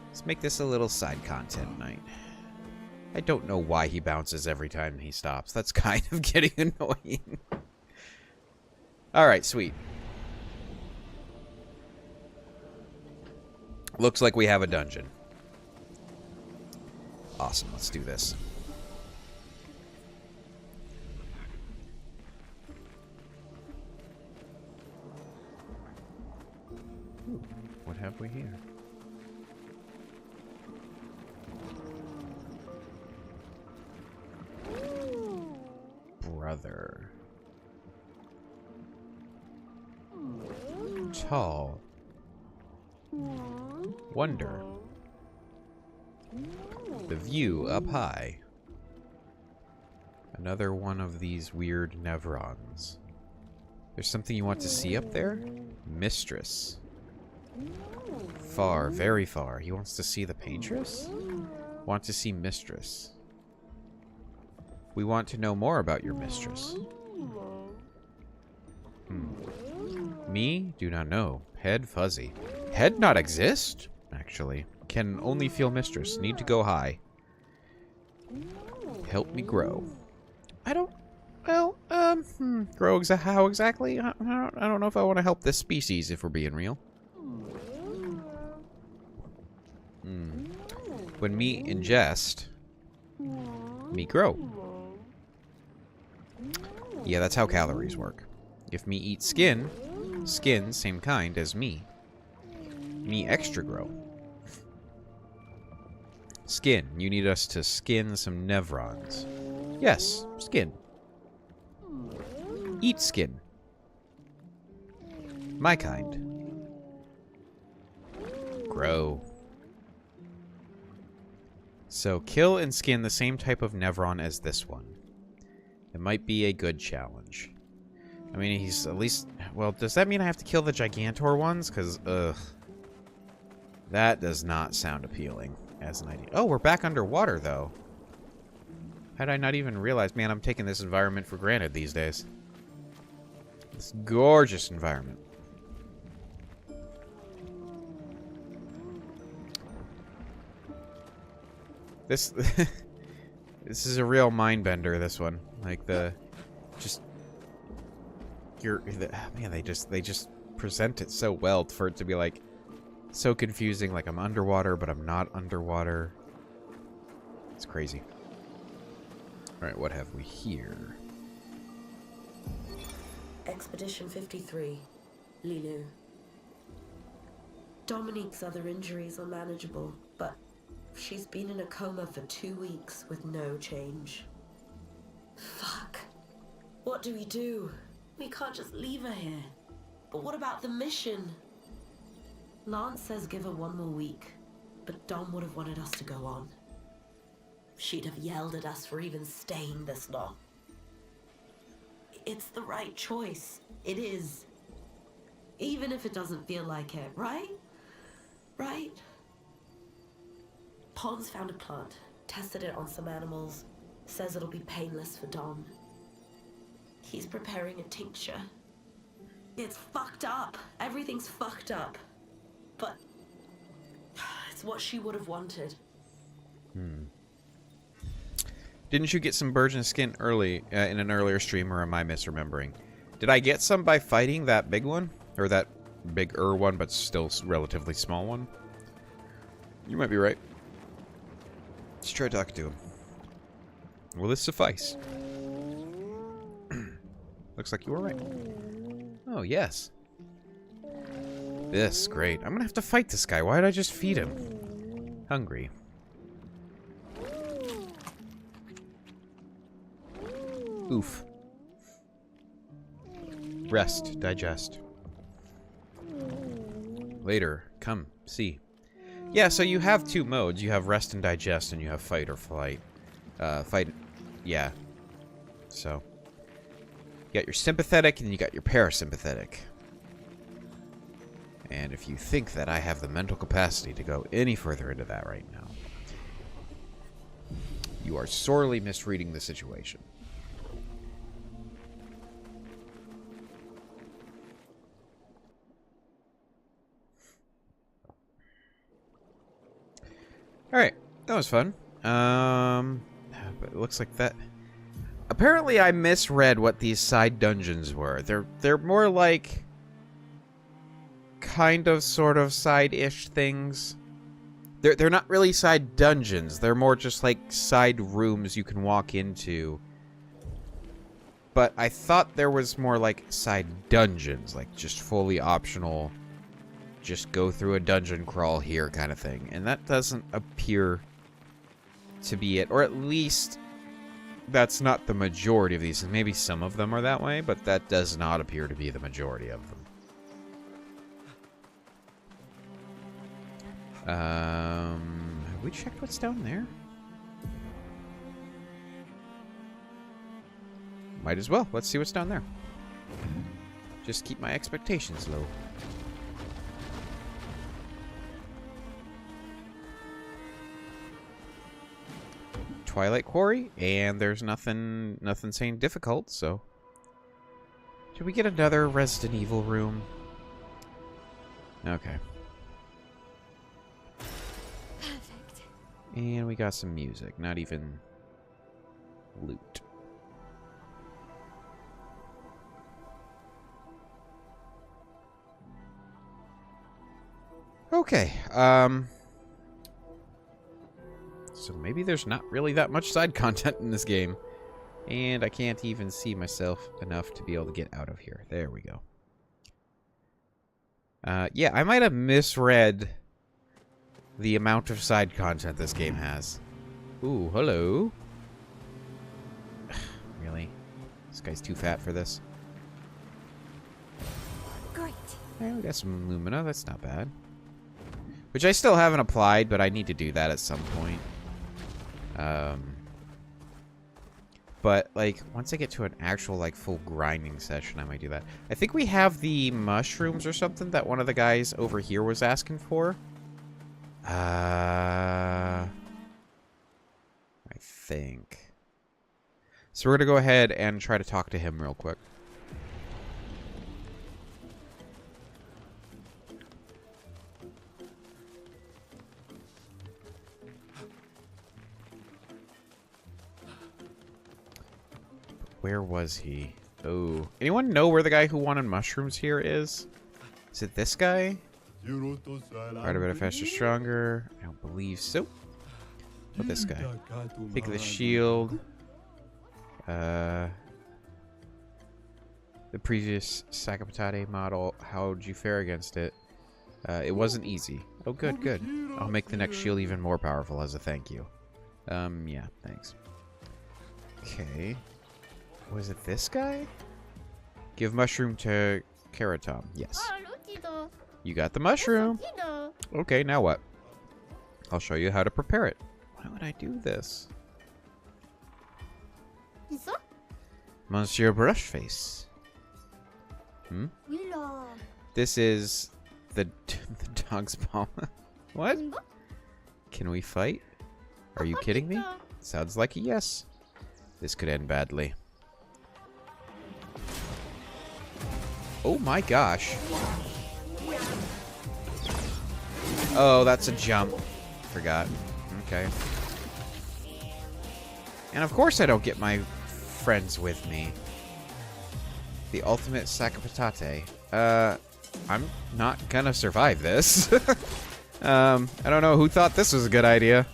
Let's make this a little side content night. I don't know why he bounces every time he stops. That's kind of getting annoying. Alright, sweet. Looks like we have a dungeon. Awesome, let's do this. Ooh, what have we here? Brother. Tall. Wonder. The view up high. Another one of these weird Nevrons. There's something you want to see up there? Mistress. Far, very far. He wants to see the paintress? Want to see Mistress. We want to know more about your mistress. Me? Do not know. Head fuzzy. Head not exist? Actually. Can only feel mistress. Need to go high. Help me grow. I don't... Well, grow how exactly? I don't know if I want to help this species, if we're being real. When me ingest, me grow. Yeah, that's how calories work. If me eat skin, skin same kind as me. Me extra grow. Skin. You need us to skin some Nevrons. Yes, skin. Eat skin. My kind. Grow. So, kill and skin the same type of Nevron as this one. It might be a good challenge. I mean, he's at least... Well, does that mean I have to kill the Gigantor ones? Because, ugh. That does not sound appealing as an idea. Oh, we're back underwater, though. How did I not even realize? Man, I'm taking this environment for granted these days. This gorgeous environment. This... This is a real mind bender, this one. Like, the... Just... Man, they just present it so well for it to be, like, so confusing. Like, I'm underwater, but I'm not underwater. It's crazy. Alright, what have we here? Expedition 53, Lilu. Dominique's other injuries are manageable, but she's been in a coma for 2 weeks with no change. Fuck. What do we do? We can't just leave her here. But what about the mission? Lance says give her one more week, but Dom would have wanted us to go on. She'd have yelled at us for even staying this long. It's the right choice. It is. Even if it doesn't feel like it, right? Right? Pons found a plant, tested it on some animals, says it'll be painless for Dom. He's preparing a tincture. It's fucked up. Everything's fucked up. But it's what she would have wanted. Didn't you get some Burgeon skin early in an earlier stream, or am I misremembering? Did I get some by fighting that big one? Or that bigger one, but still relatively small one? You might be right. Let's try talking to him. Will this suffice? Looks like you were right. Oh, yes. This, great. I'm gonna have to fight this guy. Why did I just feed him? Hungry. Oof. Rest. Digest. Later. Come. See. Yeah, so you have two modes. You have rest and digest, and you have fight or flight. Fight. Yeah. So. You got your sympathetic, and you got your parasympathetic. And if you think that I have the mental capacity to go any further into that right now, you are sorely misreading the situation. Alright, that was fun. But it looks like that... Apparently I misread what these side dungeons were. They're more like... kind of, sort of, side-ish things. They're not really side dungeons. They're more just like side rooms you can walk into. But I thought there was more like side dungeons, like just fully optional, just go through a dungeon crawl here kind of thing. And that doesn't appear to be it. Or at least that's not the majority of these. Maybe some of them are that way, but that does not appear to be the majority of them. Have we checked what's down there? Might as well. Let's see what's down there. Just keep my expectations low. Twilight Quarry, and there's nothing saying difficult, so... Should we get another Resident Evil room? Okay. Perfect. And we got some music, not even loot. Okay, so maybe there's not really that much side content in this game. And I can't even see myself enough to be able to get out of here. There we go. Yeah, I might have misread the amount of side content this game has. Ooh, hello. Really? This guy's too fat for this. Great. Hey, we got some Lumina. That's not bad. Which I still haven't applied, but I need to do that at some point. But, like, once I get to an actual, like, full grinding session, I might do that. I think we have the mushrooms or something that one of the guys over here was asking for. I think. So we're gonna go ahead and try to talk to him real quick. Where was he? Oh. Anyone know where the guy who wanted mushrooms here is? Is it this guy? Right, a bit faster, stronger. I don't believe so. But this guy. Take the shield. The previous Sakapatate model, how'd you fare against it? It wasn't easy. Oh, good, good. I'll make the next shield even more powerful as a thank you. Yeah, thanks. Okay. Was it this guy? Give mushroom to Keratom. Yes. You got the mushroom. Okay, now what? I'll show you how to prepare it. Why would I do this? Monsieur Brushface. Hmm? This is the dog's paw. What? Can we fight? Are you kidding me? Sounds like a yes. This could end badly. Oh my gosh. Oh, that's a jump. Forgot. Okay. And of course I don't get my friends with me. The ultimate sacapatate. I'm not gonna survive this. I don't know who thought this was a good idea.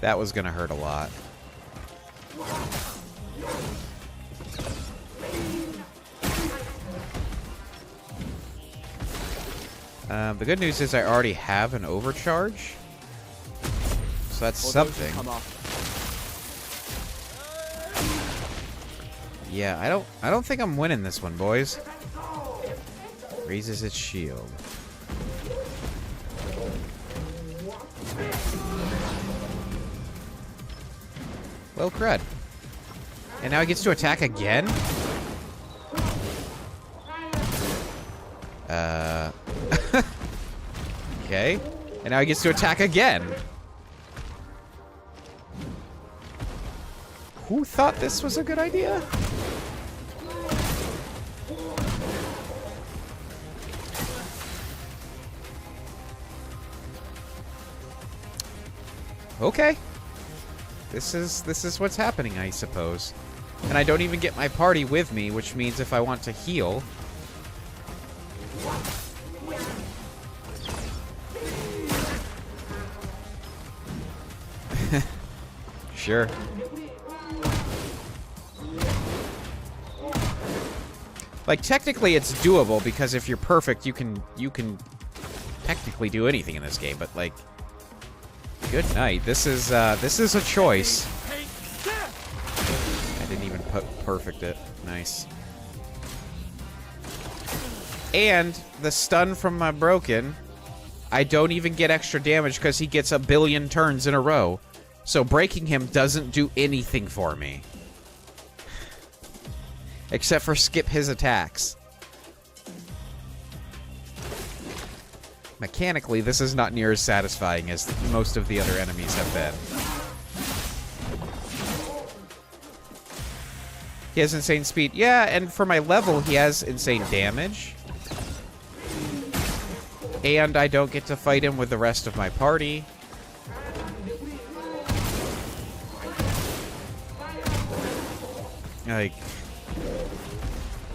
That was gonna hurt a lot. The good news is I already have an overcharge. So that's something. Yeah, I don't think I'm winning this one, boys. Raises its shield. Well, crud. And now he gets to attack again? Okay. And now he gets to attack again. Who thought this was a good idea? Okay. This is what's happening, I suppose. And I don't even get my party with me, which means if I want to heal... Sure. Like, technically it's doable, because if you're perfect, you can technically do anything in this game, but like... Good night. This is a choice. I didn't even perfect it. Nice. And the stun from my broken, I don't even get extra damage because he gets a billion turns in a row. So breaking him doesn't do anything for me. Except for skip his attacks. Mechanically, this is not near as satisfying as most of the other enemies have been. He has insane speed. Yeah, and for my level, he has insane damage. And I don't get to fight him with the rest of my party.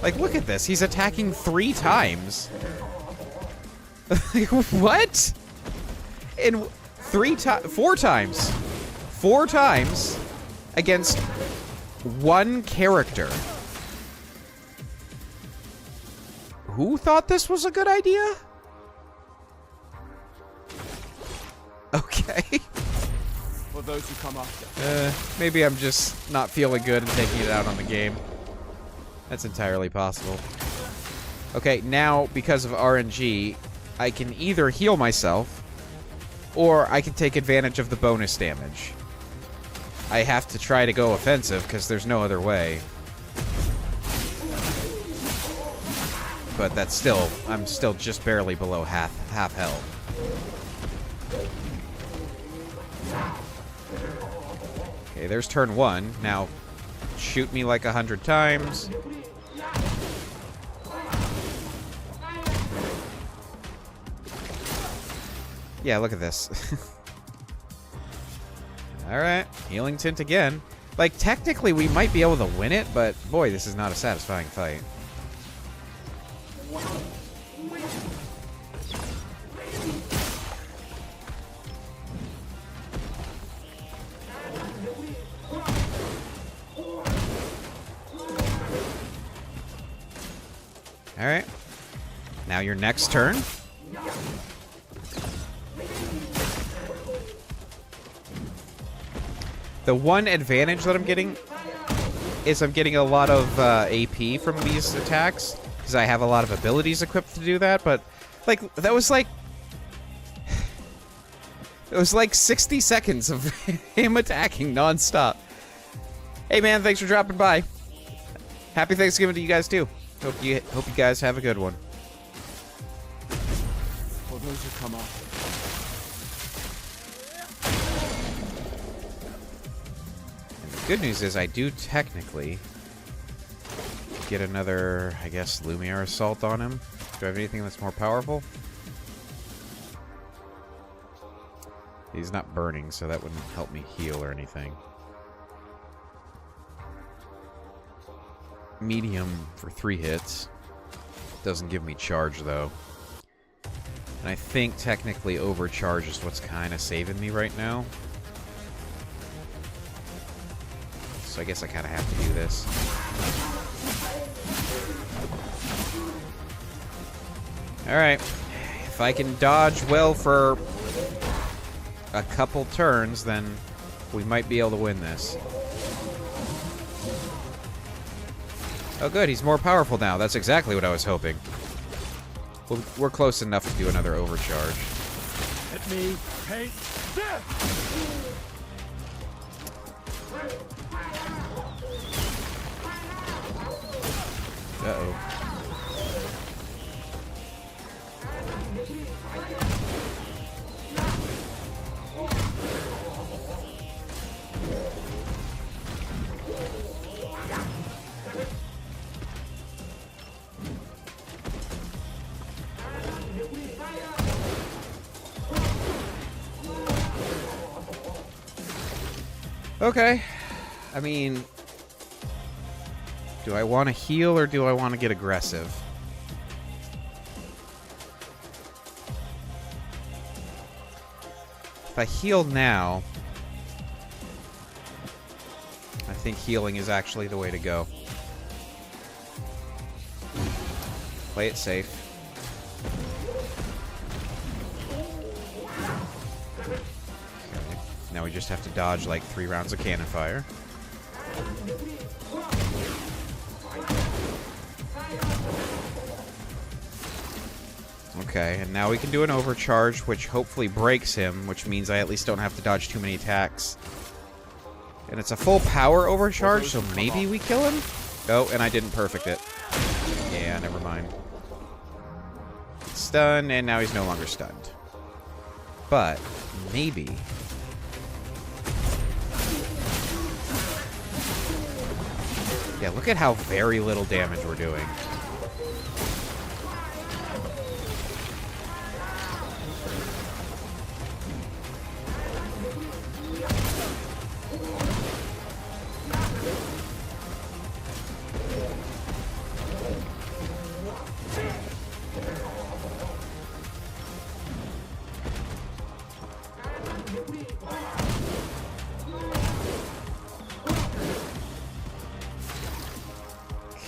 Like, look at this. He's attacking 3 times. What? In 4 times. 4 times against 1 character. Who thought this was a good idea? Okay. For those who come after. Maybe I'm just not feeling good and taking it out on the game. That's entirely possible. Okay, now, because of RNG, I can either heal myself, or I can take advantage of the bonus damage. I have to try to go offensive, because there's no other way. But that's still... I'm still just barely below half health. Okay, there's turn 1. Now, shoot me like 100 times. Yeah, look at this. Alright, healing tint again. Like, technically we might be able to win it, but boy, this is not a satisfying fight. Alright. Now your next turn. The one advantage that I'm getting is I'm getting a lot of AP from these attacks, because I have a lot of abilities equipped to do that, but, like, that was like... It was like 60 seconds of him attacking non-stop. Hey man, thanks for dropping by. Happy Thanksgiving to you guys too. Hope you guys have a good one. For those who come after. And the good news is I do technically get another, I guess, Lumiere Assault on him. Do I have anything that's more powerful? He's not burning, so that wouldn't help me heal or anything. Medium for 3 hits. Doesn't give me charge, though. And I think technically overcharge is what's kind of saving me right now. So I guess I kind of have to do this. Alright. If I can dodge well for a couple turns, then we might be able to win this. Oh good, he's more powerful now. That's exactly what I was hoping. We're close enough to do another overcharge. Let me take this! Uh-oh. Okay. I mean, do I want to heal or do I want to get aggressive? If I heal now, I think healing is actually the way to go. Play it safe. Now we just have to dodge like 3 rounds of cannon fire. Okay, and now we can do an overcharge, which hopefully breaks him, which means I at least don't have to dodge too many attacks. And it's a full power overcharge, so maybe we kill him? Oh, and I didn't perfect it. Yeah, never mind. Stunned, and now he's no longer stunned. But, maybe... Yeah, look at how very little damage we're doing.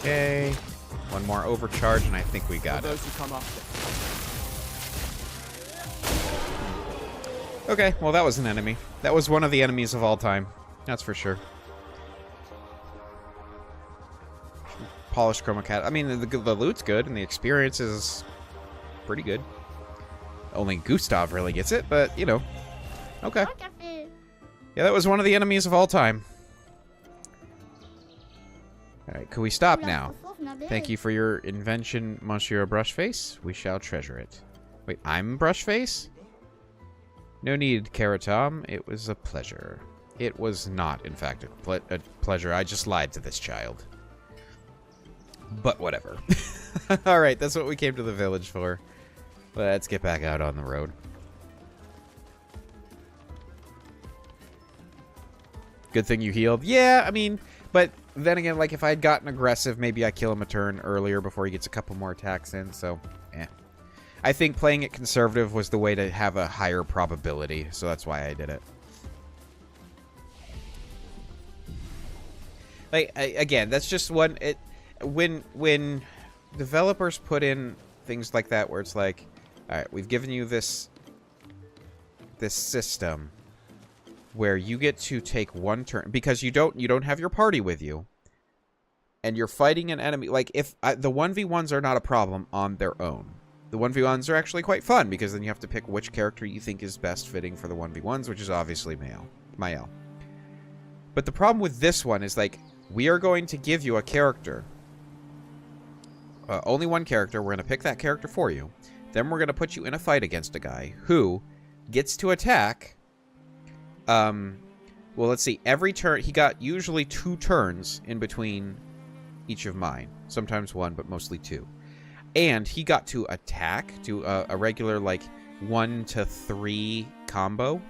Okay, one more overcharge, and I think we got it. Those who come after. Okay, well that was an enemy. That was one of the enemies of all time. That's for sure. Polished chroma cat. I mean, the loot's good, and the experience is pretty good. Only Gustav really gets it, but, you know. Okay. Yeah, that was one of the enemies of all time. Alright, can we stop now? Thank you for your invention, Monsieur Brushface. We shall treasure it. Wait, I'm Brushface? No need, Karatom. It was a pleasure. It was not, in fact, a pleasure. I just lied to this child. But whatever. Alright, that's what we came to the village for. Let's get back out on the road. Good thing you healed. Yeah, I mean, but then again, like, if I had gotten aggressive, maybe I kill him a turn earlier before he gets a couple more attacks in, so, eh. I think playing it conservative was the way to have a higher probability, so that's why I did it. Like, again, that's just one... When developers put in things like that where it's like, Alright, we've given you this system where you get to take one turn because you don't have your party with you, and you're fighting an enemy. Like, if the 1v1s are not a problem on their own. The 1v1s are actually quite fun because then you have to pick which character you think is best fitting for the 1v1s, which is obviously Mael. But the problem with this one is, like, we are going to give you a character. Only one character. We're going to pick that character for you. Then we're going to put you in a fight against a guy who gets to attack. Well, let's see. Every turn, he got usually 2 turns in between each of mine. Sometimes 1, but mostly 2. And he got to attack, do a regular, like, 1 to 3 combo.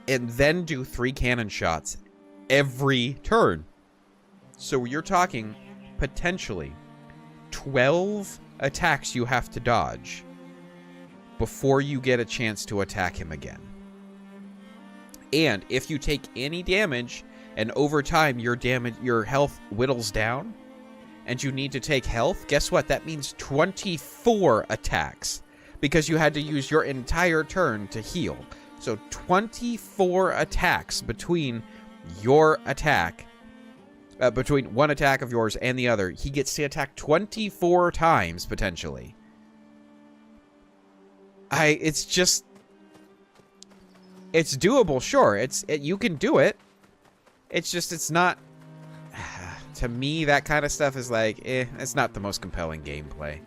And then do 3 cannon shots every turn. So you're talking potentially 12 attacks you have to dodge before you get a chance to attack him again. And if you take any damage and over time your health whittles down and you need to take health, guess what? That means 24 attacks because you had to use your entire turn to heal. So 24 attacks between your attack, between one attack of yours and the other. He gets to attack 24 times, potentially. It's just... It's doable, sure. You can do it. It's just, it's not... To me, that kind of stuff is like, it's not the most compelling gameplay.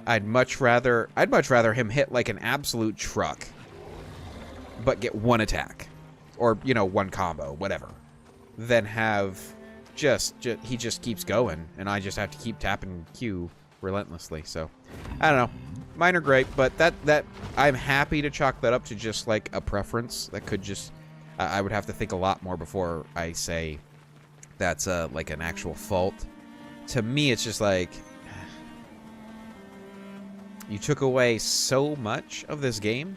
I'd much rather him hit like an absolute truck, but get 1 attack. Or, you know, 1 combo, whatever. Than have he just keeps going, and I just have to keep tapping Q relentlessly. So, I don't know. Mine are great, but that I'm happy to chalk that up to just like a preference. That could just... I would have to think a lot more before I say that's like an actual fault. To me, it's just like... You took away so much of this game.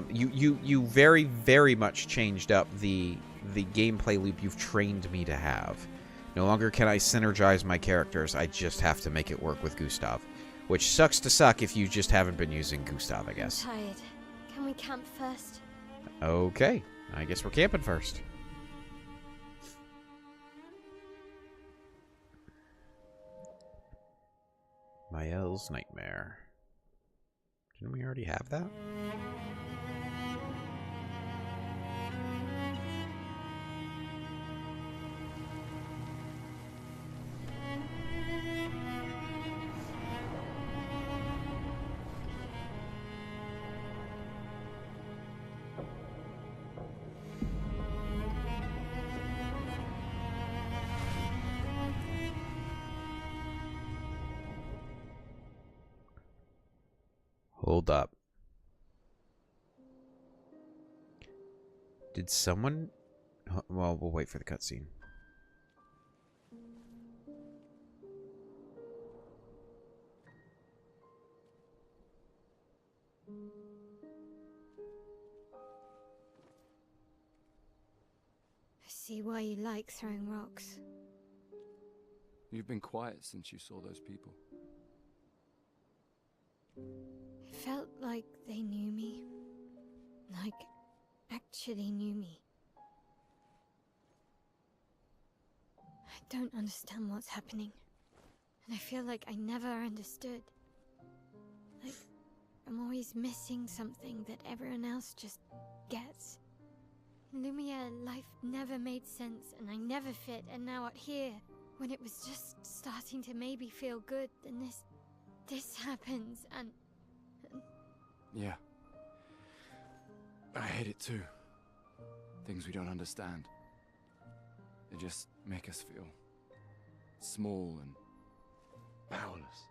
You very, very much changed up the gameplay loop you've trained me to have. No longer can I synergize my characters. I just have to make it work with Gustav. Which sucks to suck if you just haven't been using Gustav, I guess. I'm tired. Can we camp first? Okay. I guess we're camping first. Mael's Nightmare. Didn't we already have that? Hold up. Did someone... Well, we'll wait for the cutscene. I see why you like throwing rocks. You've been quiet since you saw those people. It felt like they knew me. Like, actually knew me. I don't understand what's happening. And I feel like I never understood. Like, I'm always missing something that everyone else just gets. In Lumiere, life never made sense, and I never fit, and now out here, when it was just starting to maybe feel good, then this happens, and... Yeah. I hate it too. Things we don't understand. They just make us feel small and powerless.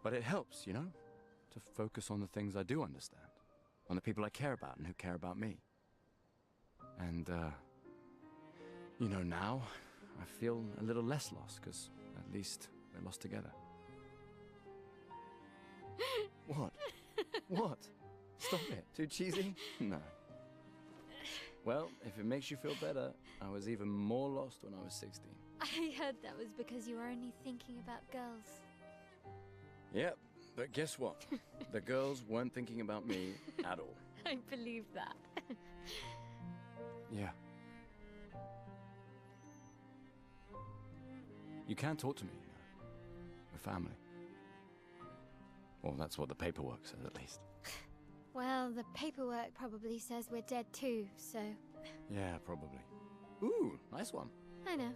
But it helps, you know, to focus on the things I do understand. On the people I care about and who care about me. And, you know, now I feel a little less lost, because at least we're lost together. What? What? Stop it. Too cheesy? No. Well, if it makes you feel better, I was even more lost when I was 16. I heard that was because you were only thinking about girls. Yep, but guess what? The girls weren't thinking about me at all. I believe that. Yeah. You can talk to me. We're family. Well, that's what the paperwork says, at least. Well, the paperwork probably says we're dead too, so... Yeah, probably. Ooh, nice one. I know.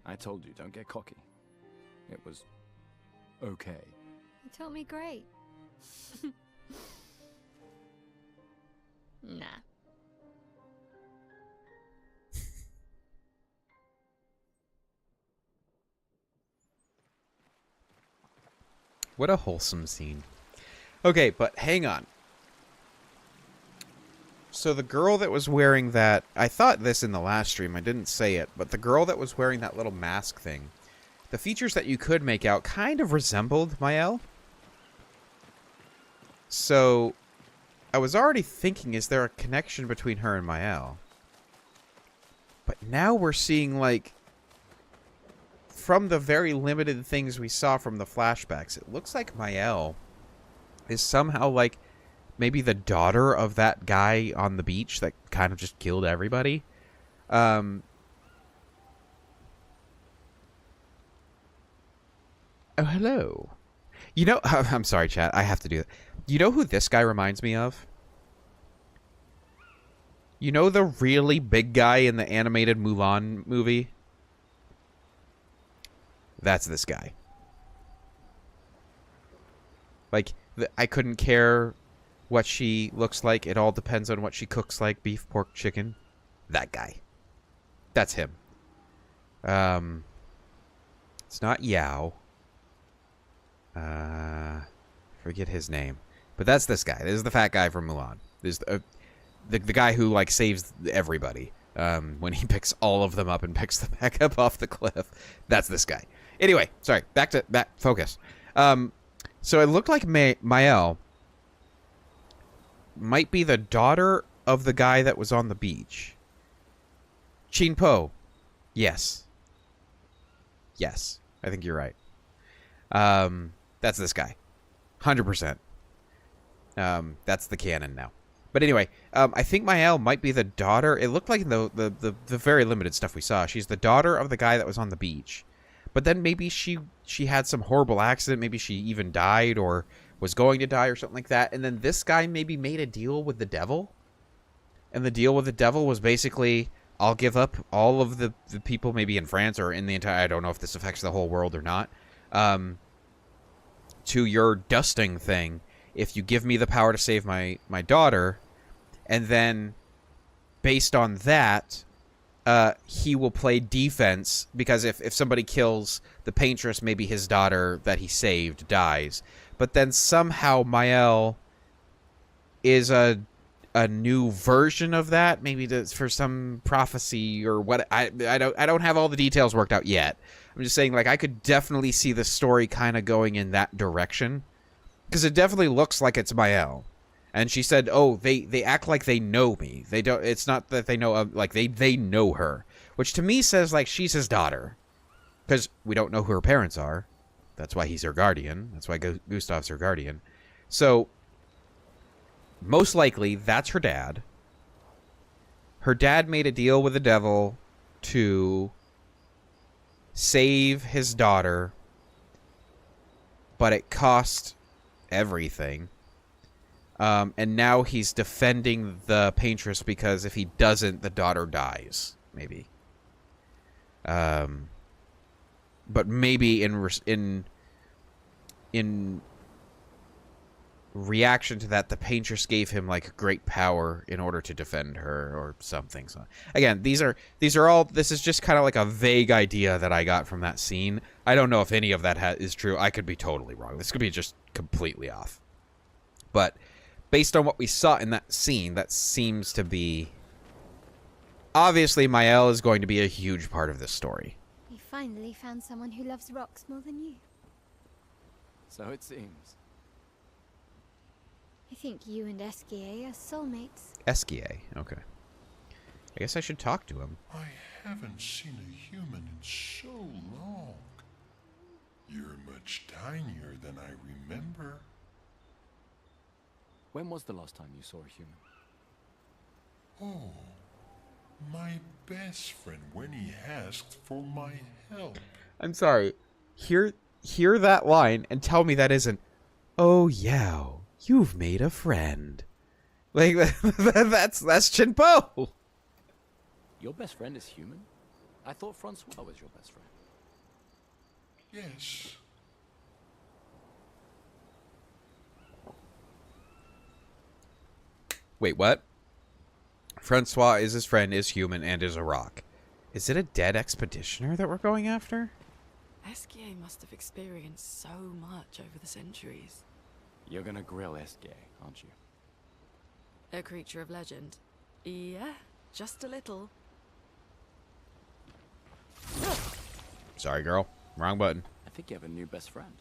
I told you, don't get cocky. It was... okay. You taught me great. Nah. What a wholesome scene. Okay, but hang on. So the girl that was wearing that... I thought this in the last stream, I didn't say it, but the girl that was wearing that little mask thing, the features that you could make out kind of resembled Mael. So I was already thinking, is there a connection between her and Mael? But now we're seeing, like... From the very limited things we saw from the flashbacks, it looks like Mael is somehow, like, maybe the daughter of that guy on the beach that kind of just killed everybody. Oh, hello. You know, I'm sorry, chat. I have to do it. You know who this guy reminds me of? You know the really big guy in the animated Mulan movie? That's this guy. Like, I couldn't care what she looks like. It all depends on what she cooks like. Beef, pork, chicken. That guy. That's him. It's not Yao. Forget his name. But that's this guy. This is the fat guy from Mulan. This is the guy who, like, saves everybody. When he picks all of them up and picks them back up off the cliff. That's this guy. Anyway, sorry. Back focus. So it looked like Mael might be the daughter of the guy that was on the beach. Chin Po. Yes. Yes. I think you're right. That's this guy. 100%. That's the canon now. But anyway, I think Mael might be the daughter. It looked like in the very limited stuff we saw, she's the daughter of the guy that was on the beach. But then maybe she had some horrible accident. Maybe she even died or was going to die or something like that. And then this guy maybe made a deal with the devil. And the deal with the devil was basically, I'll give up all of the people maybe in France or in the entire... I don't know if this affects the whole world or not. To your dusting thing, if you give me the power to save my daughter, and then based on that... he will play defense, because if somebody kills the paintress, maybe his daughter that he saved dies. But then somehow Mael is a new version of that, maybe for some prophecy or what. I don't have all the details worked out yet. I'm just saying, like, I could definitely see the story kind of going in that direction, because it definitely looks like it's Mael. And she said, "Oh, they act like they know me. They don't. It's not that they know. Like they know her, which to me says like she's his daughter, because we don't know who her parents are. That's why he's her guardian. That's why Gustav's her guardian. So most likely that's her dad. Her dad made a deal with the devil to save his daughter, but it cost everything." And now he's defending the paintress because if he doesn't, the daughter dies. Maybe. But maybe in reaction to that, the paintress gave him like great power in order to defend her or something. So again, these are all. This is just kind of like a vague idea that I got from that scene. I don't know if any of that is true. I could be totally wrong. This could be just completely off. But based on what we saw in that scene, that seems to be... Obviously, Mael is going to be a huge part of this story. You finally found someone who loves rocks more than you. So it seems. I think you and Esquier are soulmates. Esquier, okay. I guess I should talk to him. I haven't seen a human in so long. You're much much tinier than I remember. When was the last time you saw a human? Oh, my best friend when he asked for my help. I'm sorry. Hear that line and tell me that isn't, "Oh, Yao, you've made a friend." Like, that's Chinpo. Your best friend is human? I thought Francois was your best friend. Yes. Wait, what? Francois is his friend, is human, and is a rock. Is it a dead expeditioner that we're going after? Esquier must have experienced so much over the centuries. You're gonna grill Esquier, aren't you? A creature of legend. Yeah, just a little. Sorry, girl. Wrong button. I think you have a new best friend.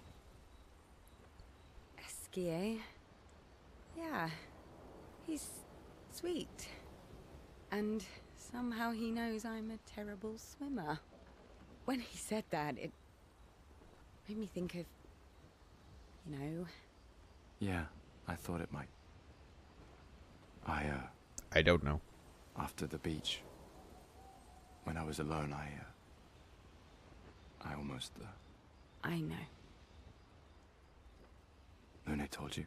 Esquier. Yeah. He's sweet. And somehow he knows I'm a terrible swimmer. When he said that, it made me think of, you know... Yeah, I thought it might. I don't know. After the beach, when I was alone, I almost, I know. Lune told you?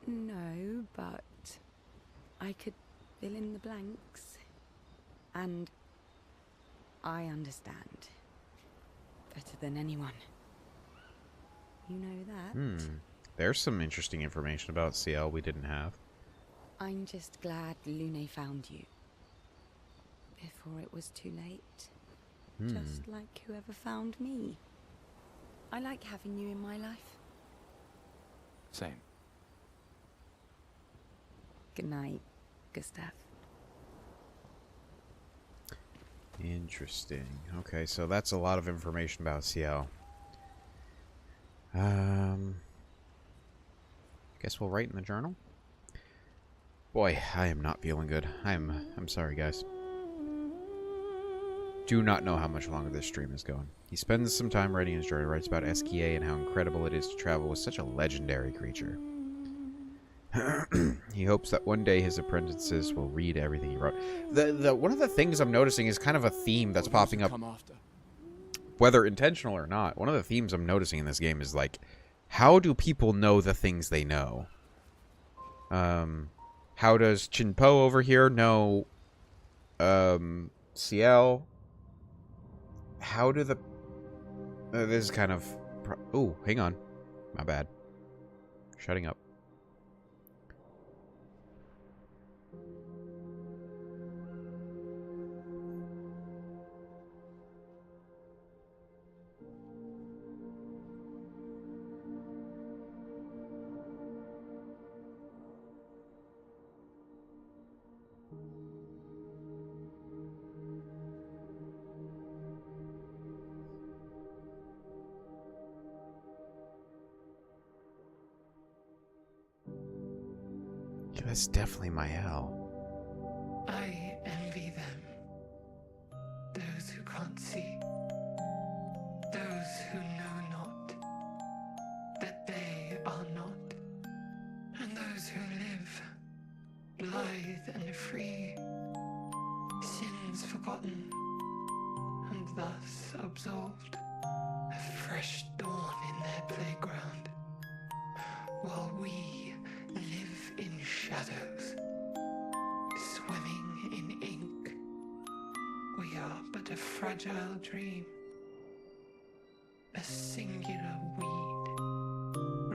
No, but I could fill in the blanks. And I understand. Better than anyone. You know that? There's some interesting information about CL we didn't have. I'm just glad Lune found you. Before it was too late. Just like whoever found me. I like having you in my life. Same. Good night, Gustav. Interesting. Okay, so that's a lot of information about CL. Guess we'll write in the journal. Boy, I am not feeling good. I'm sorry, guys. Do not know how much longer this stream is going. He spends some time writing his journal, writes about Esquier and how incredible it is to travel with such a legendary creature. He hopes that one day his apprentices will read everything he wrote. One of the things I'm noticing is kind of a theme that's popping up, whether intentional or not. One of the themes I'm noticing in this game is like, how do people know the things they know? How does Chinpo over here know CL? How do the... this is kind of... oh, hang on. My bad. Shutting up. Yeah, that's definitely my hell. I envy them. Those who can't see. Those who know not that they are not. And those who live, blithe and free, sins forgotten, and thus absolved. A fresh dawn in their playground, while we live in shadows, swimming in ink. We are but a fragile dream, a singular weed,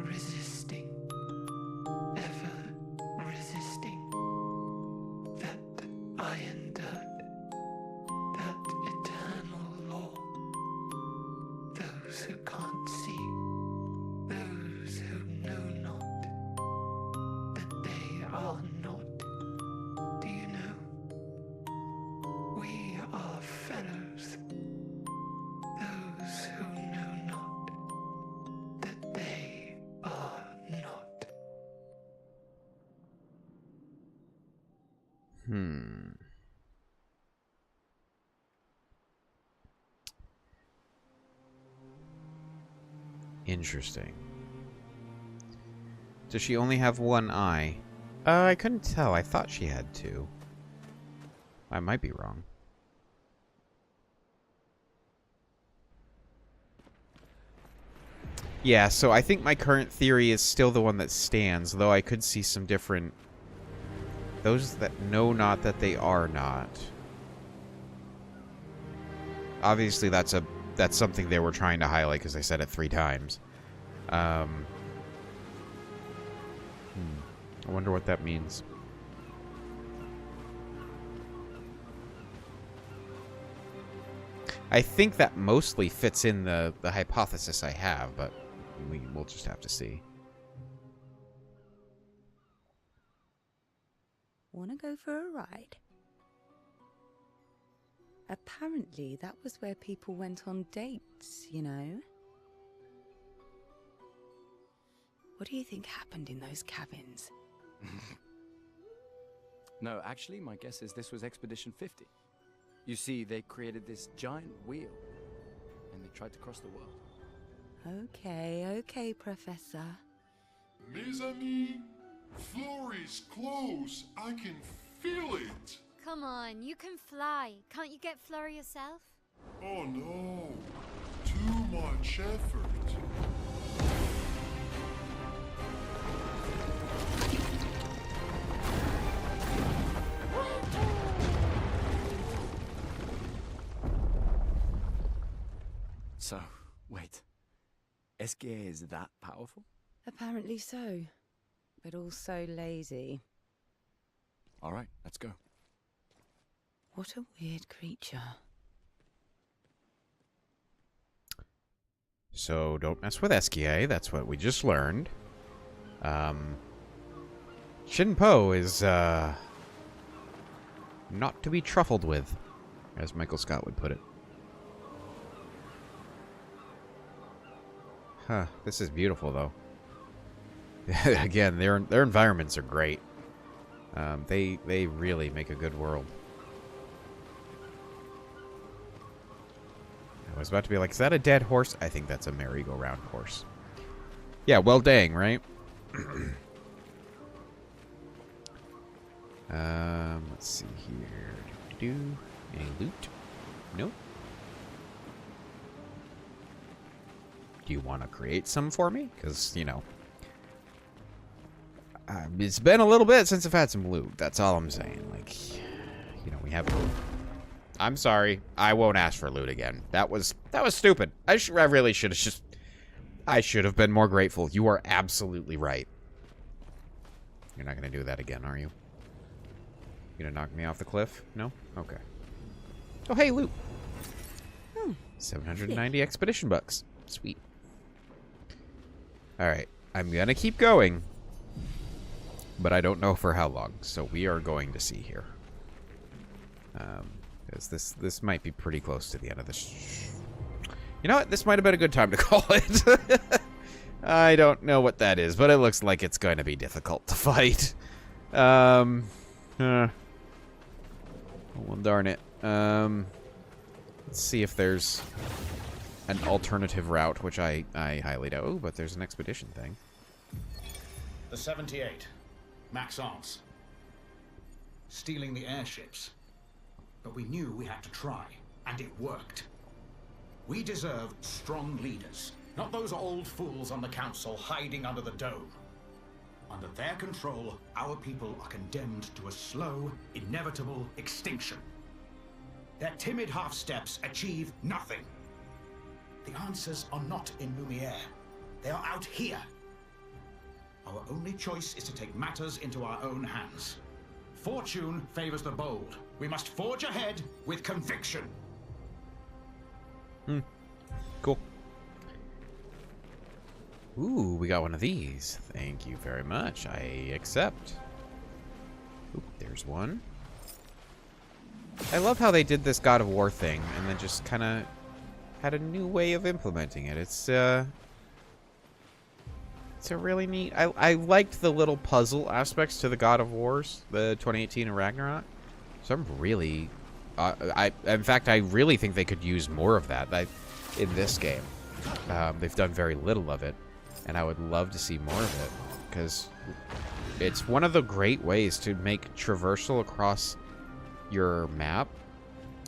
resisting, ever resisting, that iron dirt, that eternal law. Those who can't see, those who know not that they are not. Do you know? We are fellows. Those who know not that they are not. Interesting. Does she only have one eye? I couldn't tell. I thought she had two. I might be wrong. Yeah, so I think my current theory is still the one that stands, though I could see some different... Those that know not that they are not. Obviously, that's something they were trying to highlight, because I said it 3 times. I wonder what that means. I think that mostly fits in the hypothesis I have, but we'll just have to see. Wanna go for a ride? Apparently, that was where people went on dates, you know? What do you think happened in those cabins? No, actually, my guess is this was Expedition 50. You see, they created this giant wheel, and they tried to cross the world. Okay, Professor. Mes amis, Florey's close. I can feel it. Come on, you can fly. Can't you get Flora yourself? Oh no, too much effort. So, wait. Esquier is that powerful? Apparently so, but also lazy. All right, let's go. What a weird creature. So, don't mess with Esquier. That's what we just learned. Shinpo is, not to be truffled with, as Michael Scott would put it. Huh, this is beautiful, though. Again, their environments are great. They really make a good world. I was about to be like, is that a dead horse? I think that's a merry-go-round horse. Yeah, well dang, right? Let's see here. Any loot? Nope. Do you want to create some for me? Because, you know, it's been a little bit since I've had some loot. That's all I'm saying. Like, you know, we have... I'm sorry. I won't ask for loot again. That was stupid. I really should have just... I should have been more grateful. You are absolutely right. You're not going to do that again, are you? You going to knock me off the cliff? No? Okay. Oh, hey, loot. 790 expedition bucks. Sweet. Alright, I'm gonna keep going, but I don't know for how long, so we are going to see here. Because this might be pretty close to the end of this. You know what? This might have been a good time to call it. I don't know what that is, but it looks like it's going to be difficult to fight. Well, darn it. Let's see if there's an alternative route, which I highly doubt. Oh, but there's an expedition thing. The 78. Maxence. Stealing the airships. But we knew we had to try, and it worked. We deserve strong leaders, not those old fools on the council hiding under the dome. Under their control, our people are condemned to a slow, inevitable extinction. Their timid half-steps achieve nothing. The answers are not in Lumiere. They are out here. Our only choice is to take matters into our own hands. Fortune favors the bold. We must forge ahead with conviction. Cool. Ooh, we got one of these. Thank you very much. I accept. Oop, there's one. I love how they did this God of War thing and then just kind of had a new way of implementing it. It's a really neat... I liked the little puzzle aspects to the God of Wars, the 2018 and Ragnarok. So I'm really... in fact, I really think they could use more of that in this game. They've done very little of it, and I would love to see more of it, because it's one of the great ways to make traversal across your map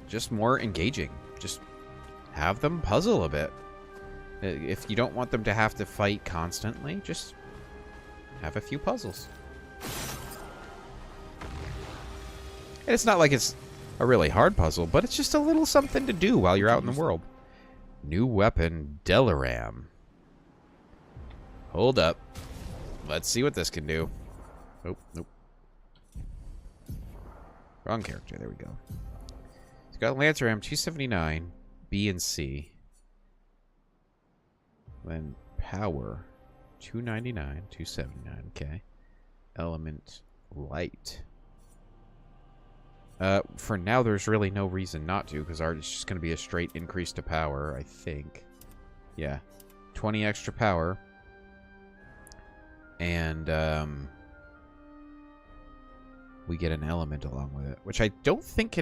just more engaging. Just have them puzzle a bit. If you don't want them to have to fight constantly, just have a few puzzles. And it's not like it's a really hard puzzle, but it's just a little something to do while you're out in the world. New weapon, Delaram. Hold up. Let's see what this can do. Oh, nope. Wrong character. There we go. It's got Lancer Ram 279, B and C. Then power 299, 279. Okay. Element light. For now, there's really no reason not to, because ours is just going to be a straight increase to power, I think. Yeah. 20 extra power. And, we get an element along with it, which I don't think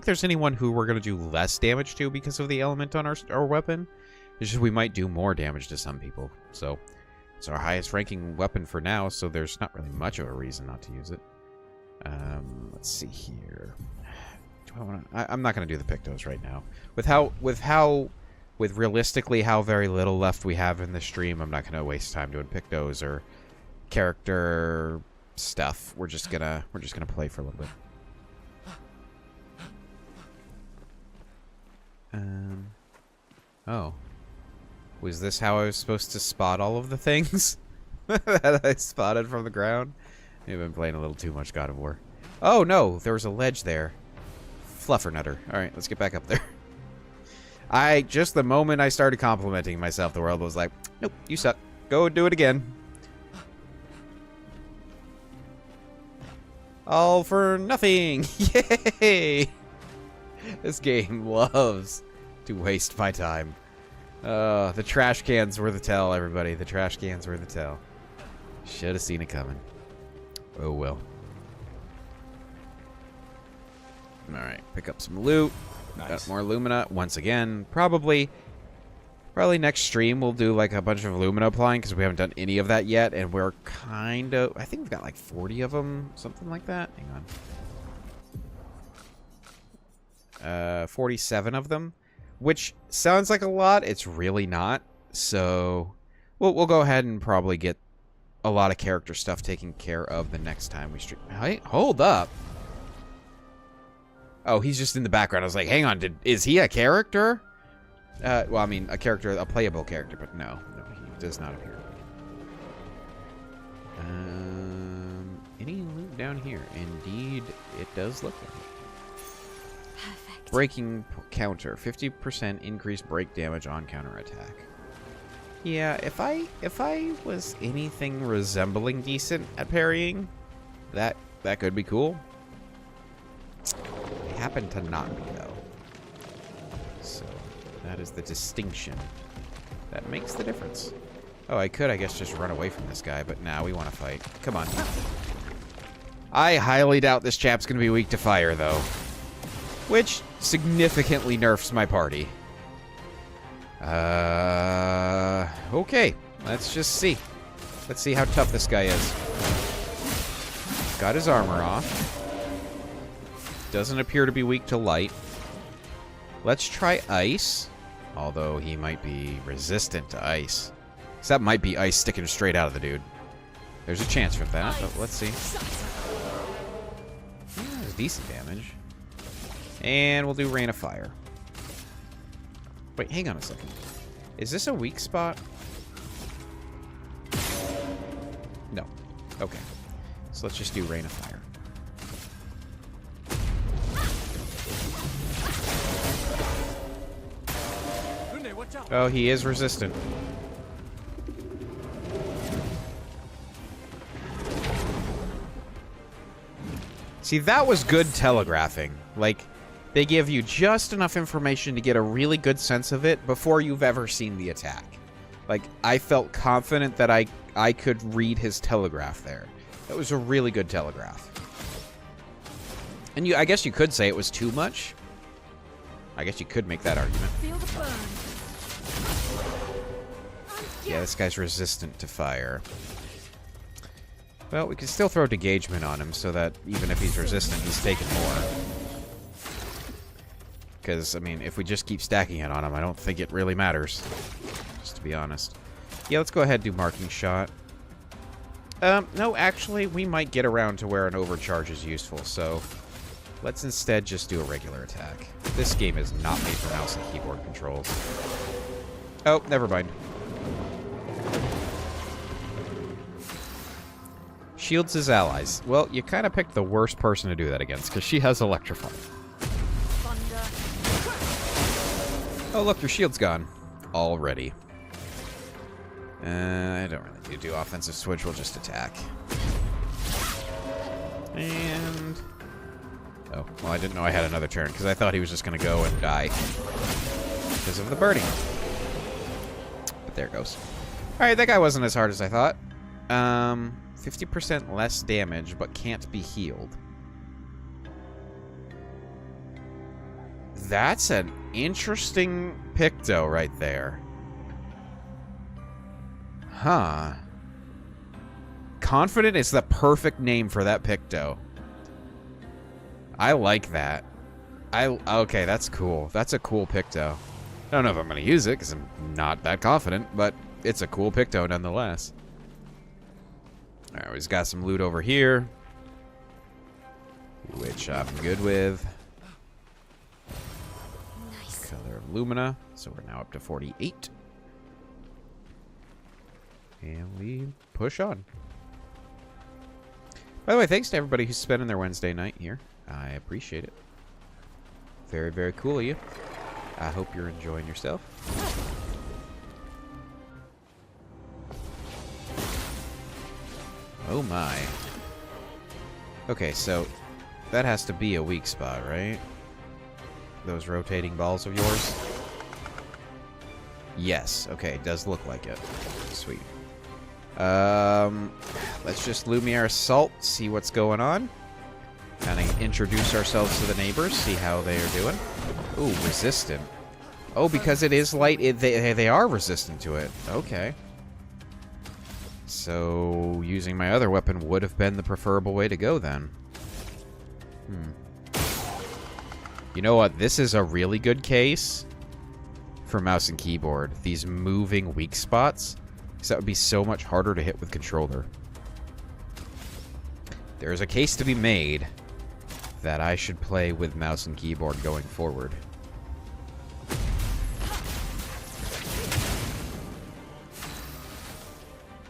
there's anyone who we're going to do less damage to because of the element on our weapon. It's just we might do more damage to some people. So, it's our highest ranking weapon for now, so there's not really much of a reason not to use it. Let's see here. Do I want to? I'm not going to do the Pictos right now. With realistically how very little left we have in the stream, I'm not going to waste time doing Pictos or character stuff. We're just gonna play for a little bit. Oh, was this how I was supposed to spot all of the things that I spotted from the ground? I've been playing a little too much God of War. Oh no, there was a ledge there. Fluffernutter. Alright, let's get back up there. Just the moment I started complimenting myself, the world was like, nope, you suck. Go do it again. All for nothing. Yay! This game loves to waste my time. The trash cans were the tell, everybody. The trash cans were the tell. Should have seen it coming. Oh well. Alright, pick up some loot. Nice. Got more Lumina. Once again, probably next stream we'll do like a bunch of Lumina applying, because we haven't done any of that yet, and we're kind of... I think we've got like 40 of them, something like that. Hang on. 47 of them, which sounds like a lot. It's really not. So we'll go ahead and probably get a lot of character stuff taken care of the next time we stream. Hey, hold up. Oh, he's just in the background. I was like, hang on, is he a character? Well, I mean, a playable character, but no, he does not appear. Any loot down here? Indeed, it does look like it. Perfect. Breaking counter, 50% increased break damage on counterattack. Yeah, if I was anything resembling decent at parrying, that could be cool. I happen to not be, though. So that is the distinction that makes the difference. Oh, I could, I guess, just run away from this guy, but now we want to fight. Come on. I highly doubt this chap's going to be weak to fire, though. Which significantly nerfs my party. Okay. Let's just see. Let's see how tough this guy is. Got his armor off. Doesn't appear to be weak to light. Let's try ice. Although he might be resistant to ice. Because that might be ice sticking straight out of the dude. There's a chance for that, but let's see. That's decent damage. And we'll do Rain of Fire. Wait, hang on a second. Is this a weak spot? No. Okay. So let's just do Rain of Fire. Oh, he is resistant. See, that was good telegraphing. Like, they give you just enough information to get a really good sense of it before you've ever seen the attack. Like, I felt confident that I could read his telegraph there. That was a really good telegraph. And I guess you could say it was too much. I guess you could make that argument. Feel the burn. Yeah, this guy's resistant to fire. Well, we can still throw Degagement on him so that even if he's resistant, he's taking more. Because, I mean, if we just keep stacking it on him, I don't think it really matters. Just to be honest. Yeah, let's go ahead and do Marking Shot. No, actually, we might get around to where an overcharge is useful, so let's instead just do a regular attack. This game is not made for mouse and keyboard controls. Oh, never mind. Shields his allies. Well, you kind of picked the worst person to do that against, because she has Electrify. Oh, look, your shield's gone. Already. I don't really need to do offensive switch, we'll just attack. And... oh, well, I didn't know I had another turn, because I thought he was just going to go and die. Because of the burning. But there it goes. Alright, that guy wasn't as hard as I thought. 50% less damage, but can't be healed. That's an interesting Picto right there. Huh. Confident is the perfect name for that Picto. I like that. Okay, that's cool. That's a cool Picto. I don't know if I'm going to use it because I'm not that confident, but it's a cool Picto nonetheless. Alright, we've got some loot over here, which I'm good with. Nice. Color of Lumina, so we're now up to 48. And we push on. By the way, thanks to everybody who's spending their Wednesday night here. I appreciate it. Very, very cool of you. I hope you're enjoying yourself. Oh my. Okay, so that has to be a weak spot, right? Those rotating balls of yours? Yes. Okay, it does look like it. Sweet. Let's just Lumiere Assault, see what's going on. Kind of introduce ourselves to the neighbors, see how they are doing. Ooh, resistant. Oh, because it is light, they are resistant to it. Okay. So, using my other weapon would have been the preferable way to go then. You know what? This is a really good case for mouse and keyboard. These moving weak spots. Because that would be so much harder to hit with controller. There's a case to be made that I should play with mouse and keyboard going forward.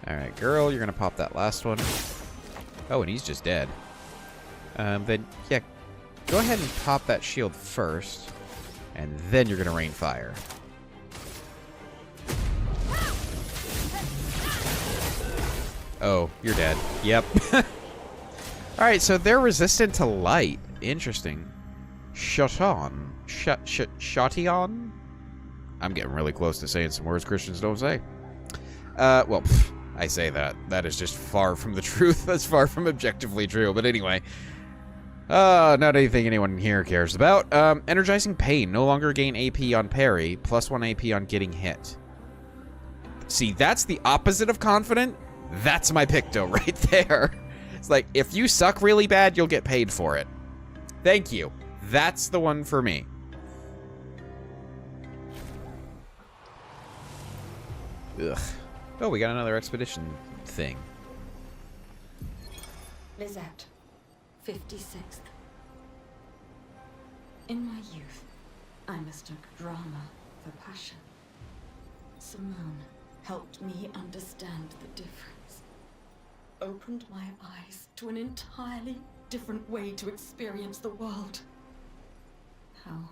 Alright, girl, you're gonna pop that last one. Oh, and he's just dead. Then, yeah, go ahead and pop that shield first, and then you're gonna rain fire. Oh, you're dead. Yep. Alright, so they're resistant to light. Interesting. Shotion. Shotion? I'm getting really close to saying some words Christians don't say. Well, I say that. That is just far from the truth. That's far from objectively true. But anyway. Not anything anyone here cares about. Energizing Pain. No longer gain AP on parry. +1 AP on getting hit. See, that's the opposite of confident. That's my Picto right there. It's like, if you suck really bad, you'll get paid for it. Thank you. That's the one for me. Ugh. Oh, we got another expedition thing. Lizette, 56th. In my youth, I mistook drama for passion. Simone helped me understand the difference. Opened my eyes to an entirely different way to experience the world. How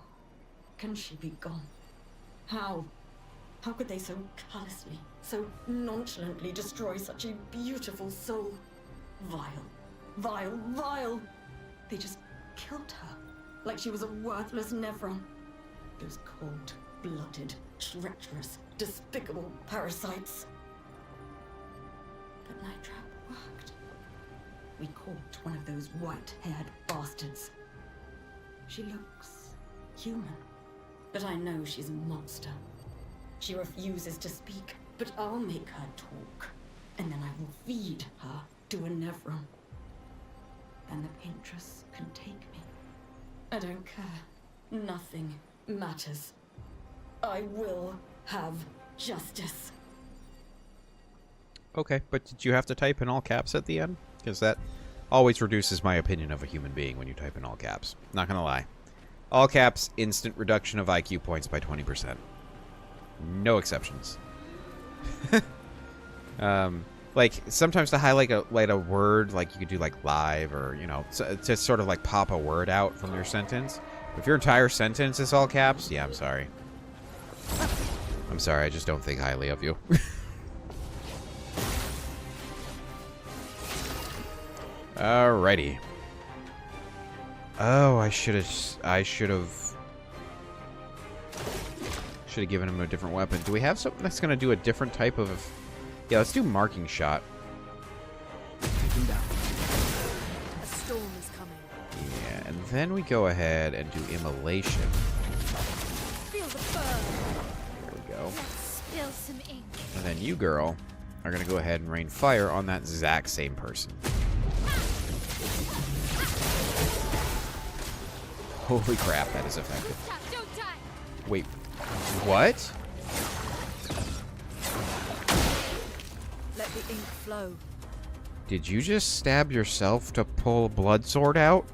can she be gone? How could they so callously, so nonchalantly destroy such a beautiful soul? Vile, vile, vile! They just killed her, like she was a worthless Nevron. Those cold-blooded, treacherous, despicable parasites. But Night Trap worked. We caught one of those white-haired bastards. She looks human, but I know she's a monster. She refuses to speak, But I'll make her talk, and then I will feed her to a Nevron. Then the Paintress can take me. I don't care. Nothing matters. I will have justice. Okay, but did you have to type in all caps at the end? Because that always reduces my opinion of a human being when you type in all caps. Not gonna lie. All caps, instant reduction of IQ points by 20%. No exceptions. Like, sometimes to highlight a word, like, you could do, like, live or, you know, to sort of, like, pop a word out from your sentence. If your entire sentence is all caps, yeah, I'm sorry. I'm sorry, I just don't think highly of you. Alrighty. Oh, I should have given him a different weapon. Do we have something that's gonna do a different type of? Yeah, let's do marking shot. A storm is coming. Yeah, and then we go ahead and do immolation. Feel the burn. There we go. Let's spill some ink. And then you, girl, are gonna go ahead and rain fire on that exact same person. Holy crap, that is effective. Don't die. Wait, what? Let the ink flow. Did you just stab yourself to pull a blood sword out?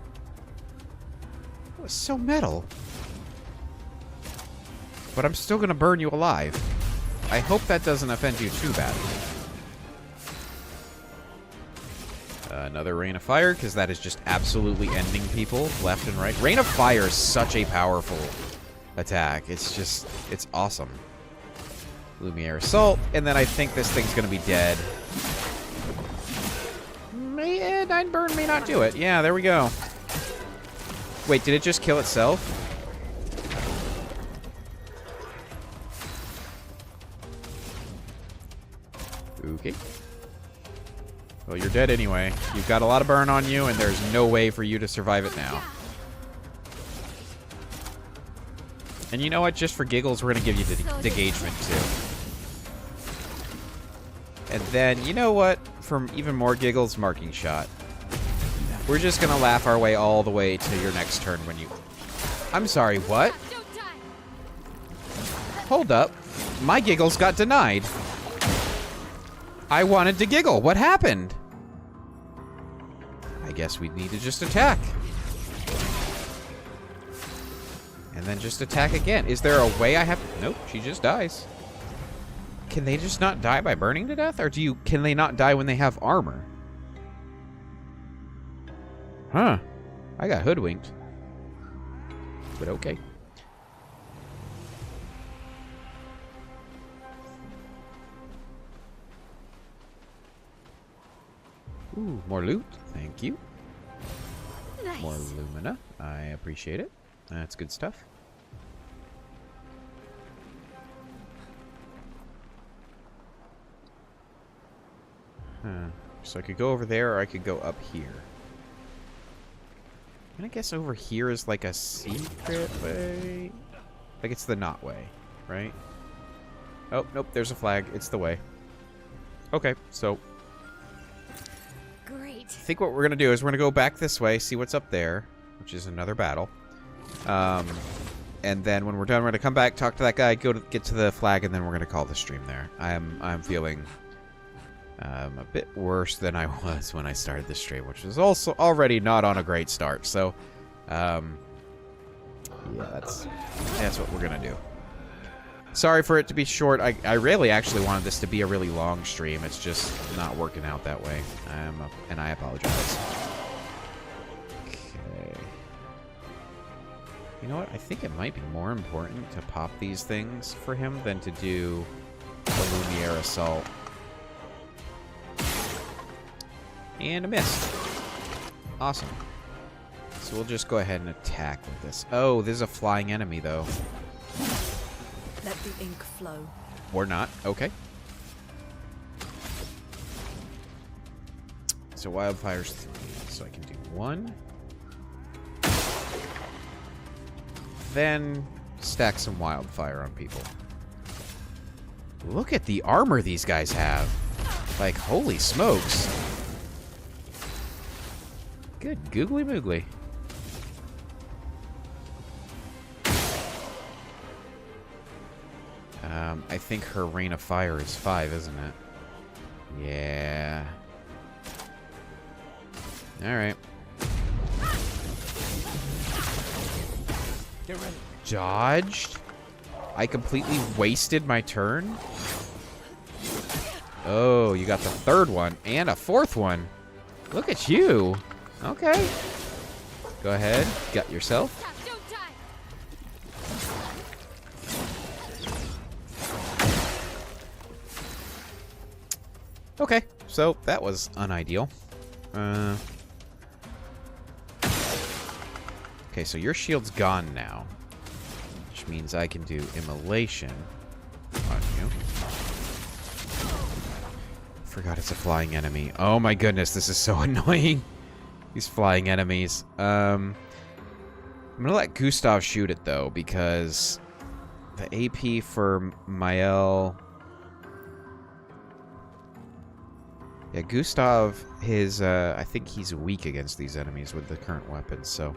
That was so metal. But I'm still gonna burn you alive. I hope that doesn't offend you too badly. Another Rain of Fire, because that is just absolutely ending people left and right. Rain of Fire is such a powerful attack. It's just, it's awesome. Lumiere Assault, and then I think this thing's going to be dead. Nine Burn may not do it. Yeah, there we go. Wait, did it just kill itself? Okay. Well, you're dead anyway. You've got a lot of burn on you, and there's no way for you to survive it now. And you know what? Just for giggles, we're going to give you the degagement, too. And then, you know what? For even more giggles, marking shot. We're just going to laugh our way all the way to your next turn when you... I'm sorry, what? Hold up. My giggles got denied. I wanted to giggle. What happened? I guess we need to just attack. And then just attack again. Is there a way I have... Nope, she just dies. Can they just not die by burning to death? Or can they not die when they have armor? Huh. I got hoodwinked. But okay. Ooh, more loot. Thank you. Nice. More Lumina. I appreciate it. That's good stuff. Huh. So I could go over there, or I could go up here. And I guess over here is like a secret way. Like it's the not way, right? Oh, nope, there's a flag. It's the way. Okay, so... Great. I think what we're going to do is we're going to go back this way, see what's up there, which is another battle. And then when we're done, we're going to come back, talk to that guy, get to the flag, and then we're going to call the stream there. I'm feeling a bit worse than I was when I started the stream, which was also already not on a great start. So, yeah, that's what we're going to do. Sorry for it to be short. I really actually wanted this to be a really long stream. It's just not working out that way. And I apologize. Okay. You know what? I think it might be more important to pop these things for him than to do the Lumiere Assault. And a miss. Awesome. So we'll just go ahead and attack with this. Oh, this is a flying enemy, though. Let the ink flow. Or not. Okay. So wildfire's 3. So I can do 1. Then stack some wildfire on people. Look at the armor these guys have. Like, holy smokes. Good googly moogly. I think her Rain of Fire is 5, isn't it? Yeah. Alright. Get ready. Dodged? I completely wasted my turn? Oh, you got the 3rd one and a 4th one. Look at you. Okay. Go ahead. Gut yourself. Okay, so that was unideal. Okay, so your shield's gone now. Which means I can do immolation on you. Forgot it's a flying enemy. Oh my goodness, this is so annoying. These flying enemies. I'm gonna let Gustav shoot it though, because the AP for Mael. Yeah, Gustav, I think he's weak against these enemies with the current weapons, so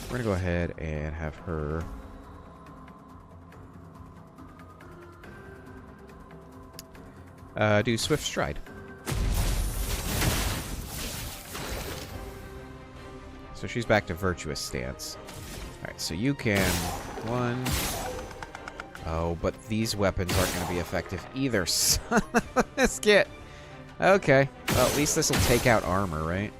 we're gonna go ahead and have her do Swift Stride. So she's back to Virtuous Stance. Alright, so you can... 1... Oh, but these weapons aren't going to be effective either. Son of a biscuit! Okay. Well, at least this will take out armor, right?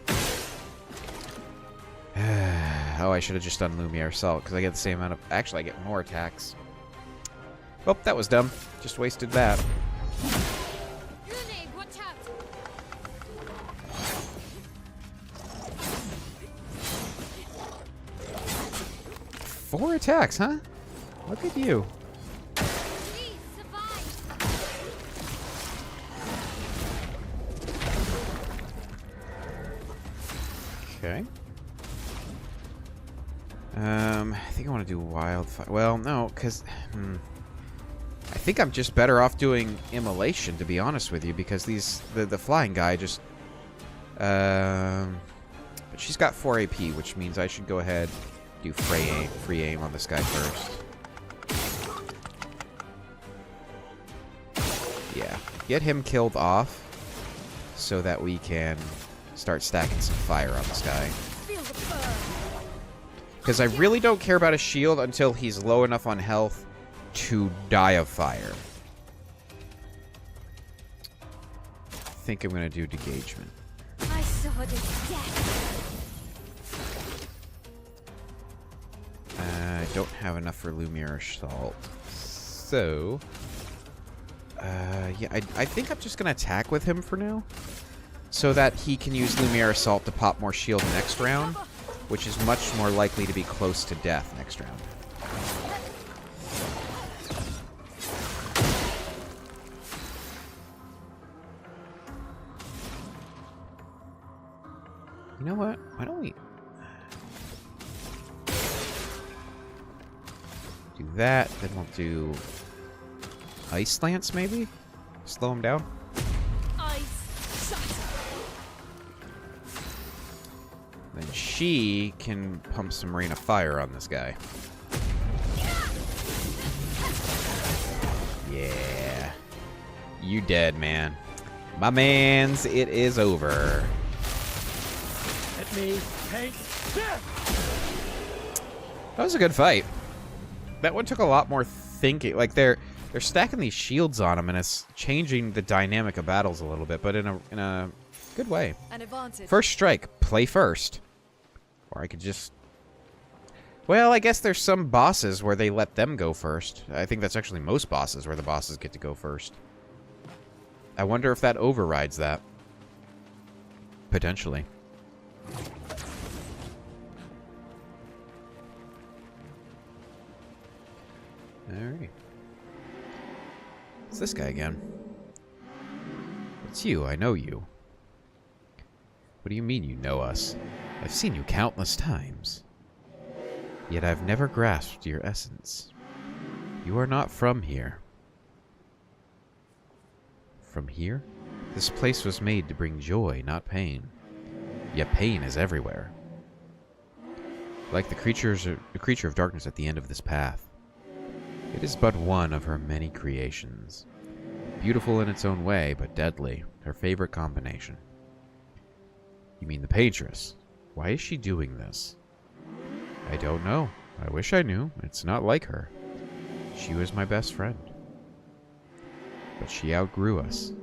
Oh, I should have just done Lumiere Assault, because I get the same amount of... Actually, I get more attacks. Well, that was dumb. Just wasted that. Watch out. 4 attacks, huh? Look at you. Okay. I think I want to do Wildfire. Well, no, because... I think I'm just better off doing Immolation, to be honest with you, because the flying guy just... But she's got 4 AP, which means I should go ahead do free aim on this guy first. Yeah. Get him killed off so that we can start stacking some fire on this guy. Because I really don't care about a shield until he's low enough on health to die of fire. I think I'm going to do Degagement. My sword is death. I don't have enough for Lumiere Assault. So... yeah, I think I'm just going to attack with him for now. So that he can use Lumiere Assault to pop more shield next round, which is much more likely to be close to death next round. You know what? Why don't we do that? Then we'll do Ice Lance, maybe? Slow him down. Then she can pump some Rain of Fire on this guy. Yeah. You dead, man. My mans, it is over. Let me take death! That was a good fight. That one took a lot more thinking. Like, they're stacking these shields on him, and it's changing the dynamic of battles a little bit, but in a good way. An advantage. First strike, play first. Or I could just... Well, I guess there's some bosses where they let them go first. I think that's actually most bosses where the bosses get to go first. I wonder if that overrides that. Potentially. Alright. It's this guy again. It's you, I know you. What do you mean you know us? I've seen you countless times. Yet I've never grasped your essence. You are not from here. from here? This place was made to bring joy, not pain. Yet pain is everywhere. Like the creature of darkness at the end of this path. It is but one of her many creations. Beautiful in its own way, but deadly. Her favorite combination. You mean the Paintress? Why is she doing this? I don't know. I wish I knew. It's not like her. She was my best friend. But she outgrew us.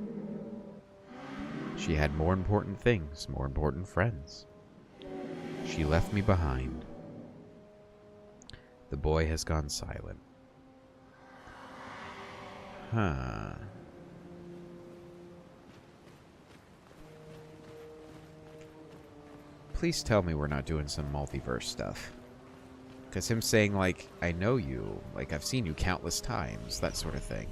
She had more important things, more important friends. She left me behind. The boy has gone silent. Huh. Please tell me we're not doing some multiverse stuff. Because him saying, like, I know you, like, I've seen you countless times, that sort of thing.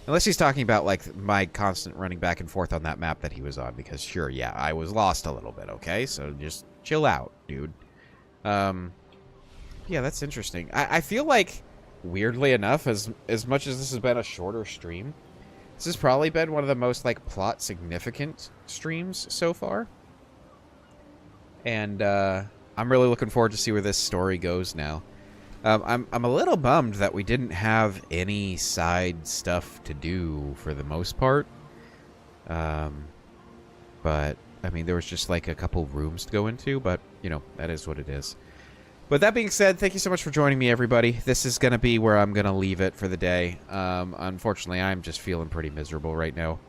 Unless he's talking about, like, my constant running back and forth on that map that he was on, because sure, yeah, I was lost a little bit, okay? So just chill out, dude. Yeah, that's interesting. I feel like, weirdly enough, as much as this has been a shorter stream, this has probably been one of the most, like, plot-significant streams so far. And, I'm really looking forward to see where this story goes now. I'm a little bummed that we didn't have any side stuff to do for the most part. But, I mean, there was just like a couple rooms to go into, but, you know, that is what it is. But that being said, thank you so much for joining me, everybody. This is going to be where I'm going to leave it for the day. Unfortunately, I'm just feeling pretty miserable right now.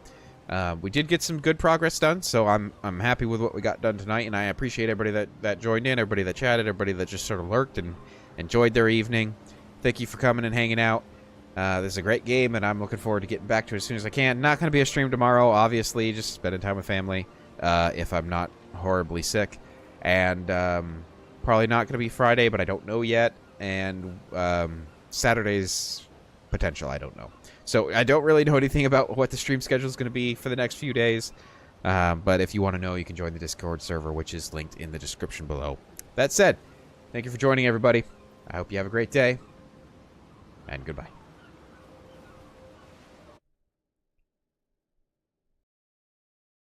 We did get some good progress done, so I'm happy with what we got done tonight, and I appreciate everybody that joined in, everybody that chatted, everybody that just sort of lurked and enjoyed their evening. Thank you for coming and hanging out. This is a great game, and I'm looking forward to getting back to it as soon as I can. Not going to be a stream tomorrow, obviously, just spending time with family, if I'm not horribly sick. And probably not going to be Friday, but I don't know yet. And Saturday's potential, I don't know. So I don't really know anything about what the stream schedule is going to be for the next few days. But if you want to know, you can join the Discord server, which is linked in the description below. That said, thank you for joining, everybody. I hope you have a great day, and goodbye.